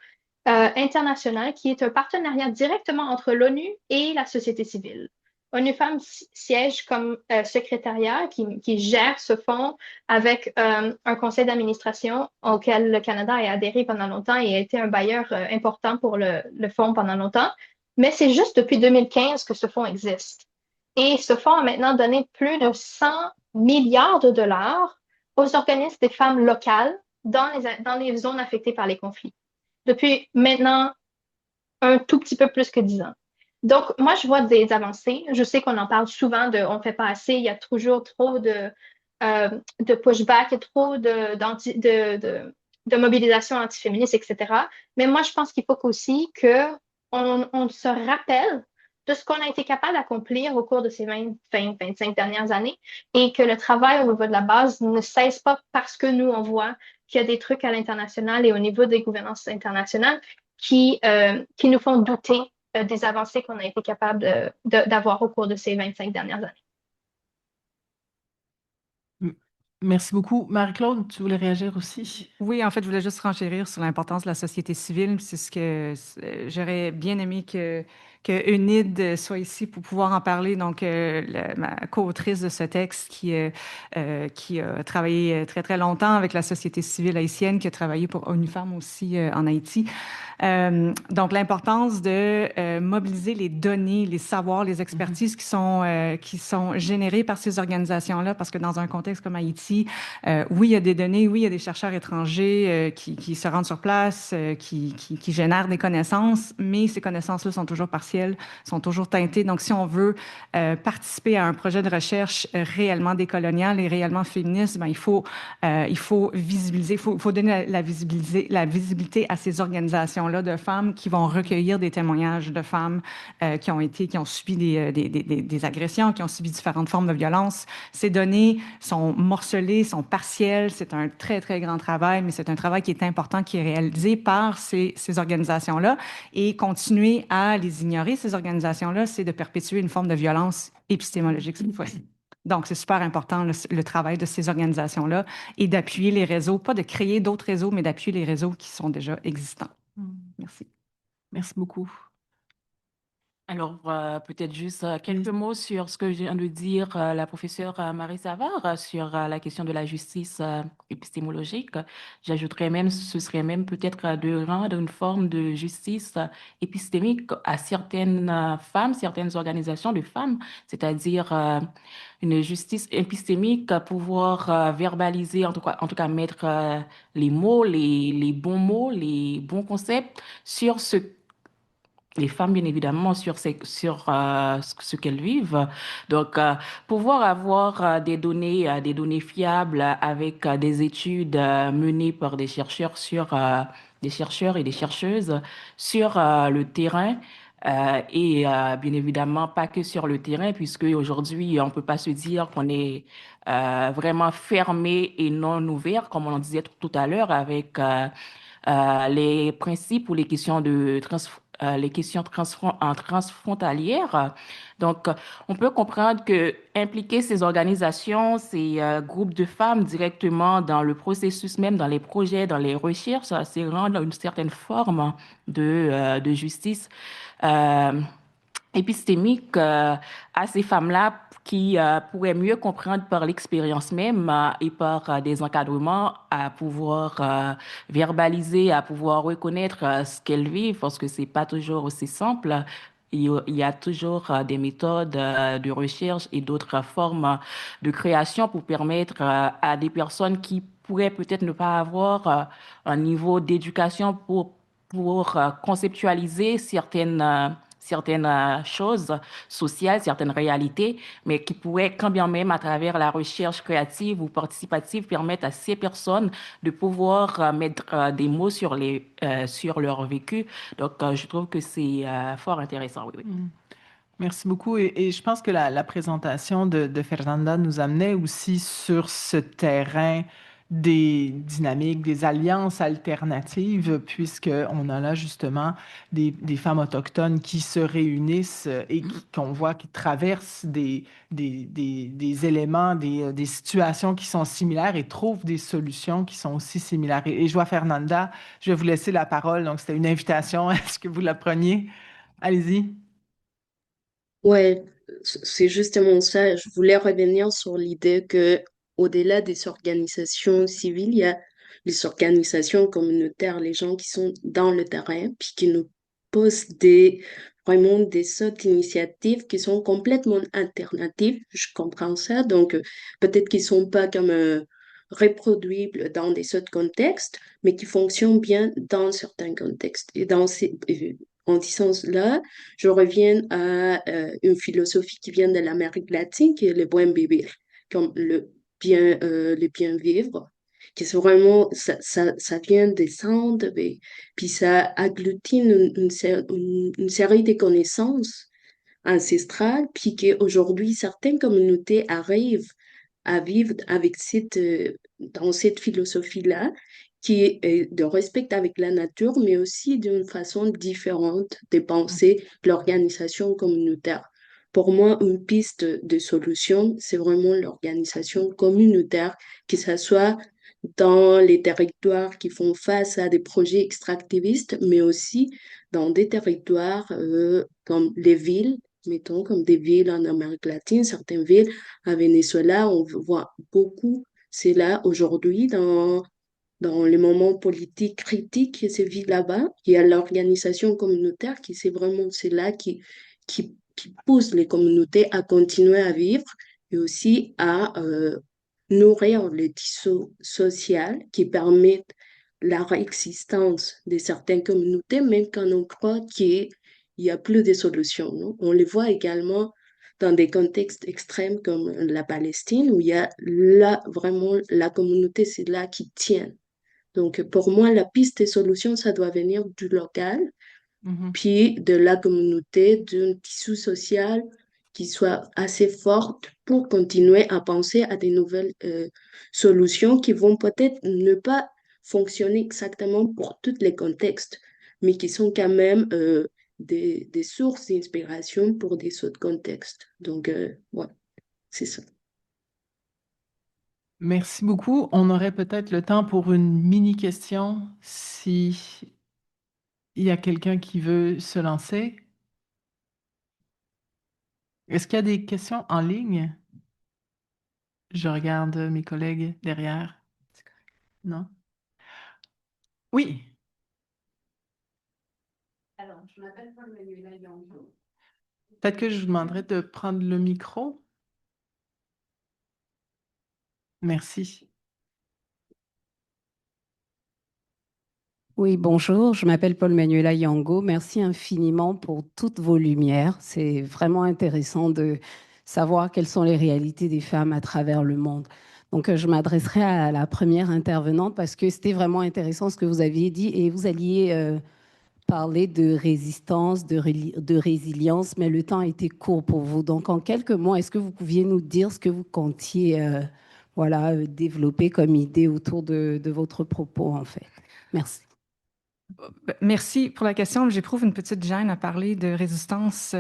internationaux qui est un partenariat directement entre l'ONU et la société civile. ONU Femmes siège comme secrétariat qui gère ce fonds avec un conseil d'administration auquel le Canada a adhéré pendant longtemps et a été un bailleur important pour le fonds pendant longtemps. Mais c'est juste depuis 2015 que ce fonds existe. Et ce fonds a maintenant donné plus de 100 milliards de dollars aux organismes des femmes locales dans les zones affectées par les conflits. Depuis maintenant un tout petit peu plus que 10 ans. Donc, moi, je vois des avancées. Je sais qu'on en parle souvent on ne fait pas assez, il y a toujours trop de pushback, trop de mobilisation antiféministe, etc. Mais moi, je pense qu'il faut aussi qu'on se rappelle de ce qu'on a été capable d'accomplir au cours de ces 25 dernières années et que le travail au niveau de la base ne cesse pas parce que nous, on voit qu'il y a des trucs à l'international et au niveau des gouvernances internationales qui nous font douter des avancées qu'on a été capable d'avoir au cours de ces 25 dernières années. Merci beaucoup. Marie-Claude, tu voulais réagir aussi? Oui, en fait, je voulais juste renchérir sur l'importance de la société civile. C'est ce que j'aurais bien aimé que Eunide soit ici pour pouvoir en parler. Donc, ma co-autrice de ce texte qui a travaillé très, très longtemps avec la société civile haïtienne, qui a travaillé pour ONU Femmes aussi en Haïti. Donc, l'importance de mobiliser les données, les savoirs, les expertises qui sont générées par ces organisations-là, parce que dans un contexte comme Haïti, oui, il y a des données, oui, il y a des chercheurs étrangers qui se rendent sur place, qui génèrent des connaissances, mais ces connaissances-là sont toujours partielles, sont toujours teintées. Donc, si on veut participer à un projet de recherche réellement décolonial et réellement féministe, ben, il faut visibiliser, il faut donner la visibilité à ces organisations-là de femmes qui vont recueillir des témoignages de femmes qui ont subi des agressions, qui ont subi différentes formes de violence. Ces données sont morcelées, sont partielles. C'est un très, très grand travail, mais c'est un travail qui est important, qui est réalisé par ces organisations-là. Et continuer à les ignorer, ces organisations-là, c'est de perpétuer une forme de violence épistémologique cette fois-ci. Donc, c'est super important le travail de ces organisations-là et d'appuyer les réseaux, pas de créer d'autres réseaux, mais d'appuyer les réseaux qui sont déjà existants. Merci. Merci beaucoup. Alors, peut-être juste quelques mots sur ce que vient de dire la professeure Marie Savard sur la question de la justice épistémologique. J'ajouterais même, ce serait même peut-être de rendre une forme de justice épistémique à certaines femmes, certaines organisations de femmes, c'est-à-dire une justice épistémique, pouvoir verbaliser, en tout cas mettre les mots, les bons mots, les bons concepts sur les femmes, bien évidemment, sur ce qu'elles vivent. Donc, pouvoir avoir des données fiables avec des études menées par des chercheurs des chercheurs et des chercheuses sur le terrain. Et bien évidemment, pas que sur le terrain, puisque aujourd'hui, on ne peut pas se dire qu'on est vraiment fermé et non ouvert, comme on en disait tout à l'heure, avec les principes ou les questions transfrontalières. Donc, on peut comprendre que impliquer ces organisations, ces groupes de femmes directement dans le processus même, dans les projets, dans les recherches, c'est rendre une certaine forme de justice euh, épistémique à ces femmes-là qui pourraient mieux comprendre par l'expérience même et par des encadrements à pouvoir verbaliser, à pouvoir reconnaître ce qu'elles vivent, parce que c'est pas toujours aussi simple. Il y a toujours des méthodes de recherche et d'autres formes de création pour permettre à des personnes qui pourraient peut-être ne pas avoir un niveau d'éducation pour conceptualiser certaines choses sociales, certaines réalités, mais qui pourraient quand bien même, à travers la recherche créative ou participative, permettre à ces personnes de pouvoir mettre des mots sur leur vécu. Donc, je trouve que c'est fort intéressant, oui, oui. Merci beaucoup. Et je pense que la présentation de Fernanda nous amenait aussi sur ce terrain des dynamiques, des alliances alternatives, puisqu'on a là justement des femmes autochtones qui se réunissent et qu'on voit qui traversent des éléments, des situations qui sont similaires et trouvent des solutions qui sont aussi similaires. Et je vois Fernanda, je vais vous laisser la parole. Donc, c'était une invitation. Est-ce que vous la preniez? Allez-y. Ouais, c'est justement ça. Je voulais revenir sur l'idée que, au-delà des organisations civiles, il y a les organisations communautaires, les gens qui sont dans le terrain, puis qui nous posent vraiment des sortes d'initiatives qui sont complètement alternatives. Je comprends ça. Donc, peut-être qu'ils sont pas comme reproduibles dans des autres contextes, mais qui fonctionnent bien dans certains contextes. Et en disant cela, je reviens à une philosophie qui vient de l'Amérique latine, qui est le buen vivir, comme le bien vivre, qui c'est vraiment, ça vient des Andes, puis ça agglutine une série de connaissances ancestrales, puis qu'aujourd'hui, certaines communautés arrivent à vivre avec dans cette philosophie-là, qui est de respect avec la nature, mais aussi d'une façon différente de penser l'organisation communautaire. Pour moi, une piste de solution, c'est vraiment l'organisation communautaire, que ce soit dans les territoires qui font face à des projets extractivistes, mais aussi dans des territoires comme les villes, mettons comme des villes en Amérique latine, certaines villes à Venezuela, on voit beaucoup. C'est là aujourd'hui dans les moments politiques critiques qui se vit là-bas. Il y a l'organisation communautaire qui c'est là qui pousse les communautés à continuer à vivre et aussi à nourrir le tissu social qui permet la réexistence de certaines communautés, même quand on croit qu'il y a plus de solutions, non? On les voit également dans des contextes extrêmes comme la Palestine, où il y a là vraiment la communauté, c'est là qui tient. Donc, pour moi, la piste des solutions, ça doit venir du local, puis de la communauté, d'un tissu social qui soit assez forte pour continuer à penser à des nouvelles solutions qui vont peut-être ne pas fonctionner exactement pour tous les contextes, mais qui sont quand même des sources d'inspiration pour des autres contextes. Donc, ouais, c'est ça. Merci beaucoup. On aurait peut-être le temps pour une mini-question si il y a quelqu'un qui veut se lancer. Est-ce qu'il y a des questions en ligne? Je regarde mes collègues derrière. Non? Oui. Alors, je m'appelle Paul-Manuela Yongo. Peut-être que je vous demanderai de prendre le micro. Merci. Oui, bonjour, je m'appelle Paul-Manuela Yango. Merci infiniment pour toutes vos lumières. C'est vraiment intéressant de savoir quelles sont les réalités des femmes à travers le monde. Donc, je m'adresserai à la première intervenante parce que c'était vraiment intéressant ce que vous aviez dit et vous alliez parler de résistance, de résilience, mais le temps a été court pour vous. Donc, en quelques mots, est-ce que vous pouviez nous dire ce que vous comptiez développer comme idée autour de votre propos, en fait? Merci. Merci pour la question. J'éprouve une petite gêne à parler de résistance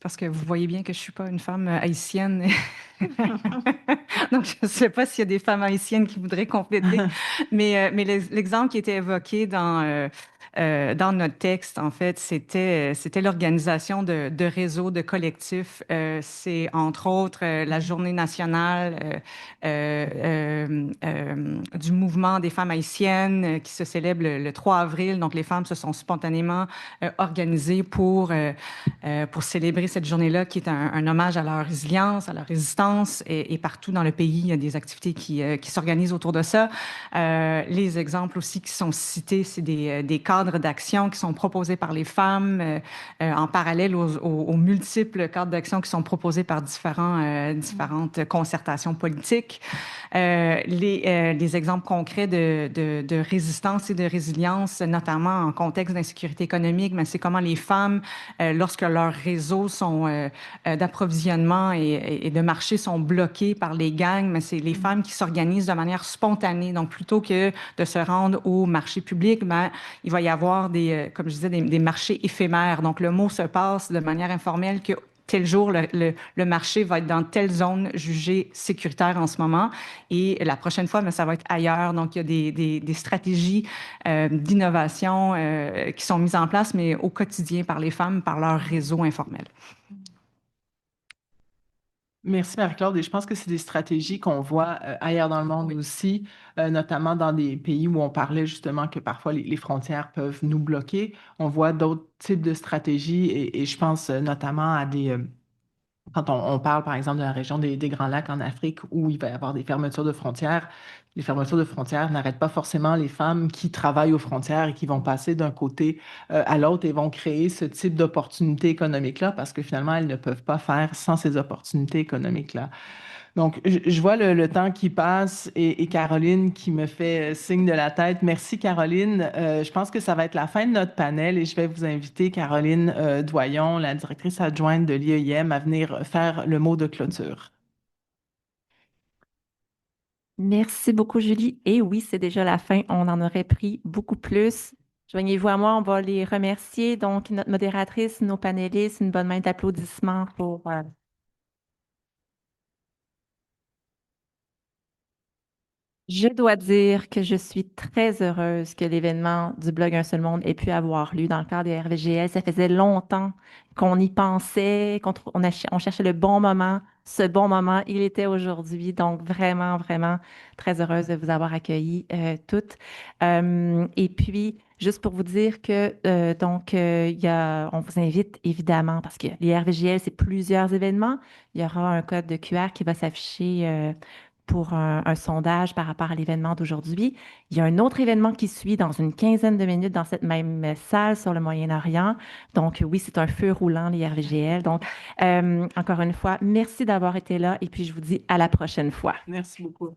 parce que vous voyez bien que je ne suis pas une femme haïtienne. Donc, je ne sais pas s'il y a des femmes haïtiennes qui voudraient compléter. Mais l'exemple qui était évoqué dans notre texte, en fait, c'était l'organisation de réseaux, de collectifs. C'est entre autres la Journée nationale du mouvement des femmes haïtiennes qui se célèbre le 3 avril. Donc, les femmes se sont spontanément organisées pour célébrer cette journée-là, qui est un hommage à leur résilience, à leur résistance. Et partout dans le pays, il y a des activités qui s'organisent autour de ça. Les exemples aussi qui sont cités, c'est des cadres d'action qui sont proposés par les femmes en parallèle aux multiples cadres d'action qui sont proposés par différentes concertations politiques. Les exemples concrets de résistance et de résilience, notamment en contexte d'insécurité économique, mais c'est comment les femmes, lorsque leurs réseaux d'approvisionnement et de marché sont bloqués par les gangs, mais c'est les femmes qui s'organisent de manière spontanée. Donc, plutôt que de se rendre au marché public, ben, il va y avoir comme je disais, des marchés éphémères. Donc, le mot se passe de manière informelle que tel jour, le marché va être dans telle zone jugée sécuritaire en ce moment. Et la prochaine fois, mais ça va être ailleurs. Donc, il y a des stratégies d'innovation qui sont mises en place, mais au quotidien par les femmes, par leur réseau informel. Merci Marie-Claude. Et je pense que c'est des stratégies qu'on voit ailleurs dans le monde aussi, notamment dans des pays où on parlait justement que parfois les frontières peuvent nous bloquer. On voit d'autres types de stratégies et je pense notamment à quand on parle, par exemple, de la région des Grands Lacs en Afrique, où il va y avoir des fermetures de frontières, les fermetures de frontières n'arrêtent pas forcément les femmes qui travaillent aux frontières et qui vont passer d'un côté à l'autre et vont créer ce type d'opportunités économiques-là parce que finalement, elles ne peuvent pas faire sans ces opportunités économiques-là. Donc, je vois le temps qui passe et Caroline qui me fait signe de la tête. Merci, Caroline. Je pense que ça va être la fin de notre panel et je vais vous inviter, Caroline Doyon, la directrice adjointe de l'IEIM, à venir faire le mot de clôture. Merci beaucoup, Julie. Et oui, c'est déjà la fin. On en aurait pris beaucoup plus. Joignez-vous à moi, on va les remercier. Donc, notre modératrice, nos panélistes, une bonne main d'applaudissements pour Je dois dire que je suis très heureuse que l'événement du blog Un seul monde ait pu avoir lieu dans le cadre des RVGL. Ça faisait longtemps qu'on y pensait, on cherchait le bon moment. Ce bon moment, il était aujourd'hui. Donc, vraiment, vraiment très heureuse de vous avoir accueillis toutes. Et puis, juste pour vous dire que, on vous invite évidemment, parce que les RVGL, c'est plusieurs événements. Il y aura un code de QR qui va s'afficher pour un sondage par rapport à l'événement d'aujourd'hui. Il y a un autre événement qui suit dans une quinzaine de minutes dans cette même salle sur le Moyen-Orient. Donc oui, c'est un feu roulant, les RVGL. Donc encore une fois, merci d'avoir été là et puis je vous dis à la prochaine fois. Merci beaucoup.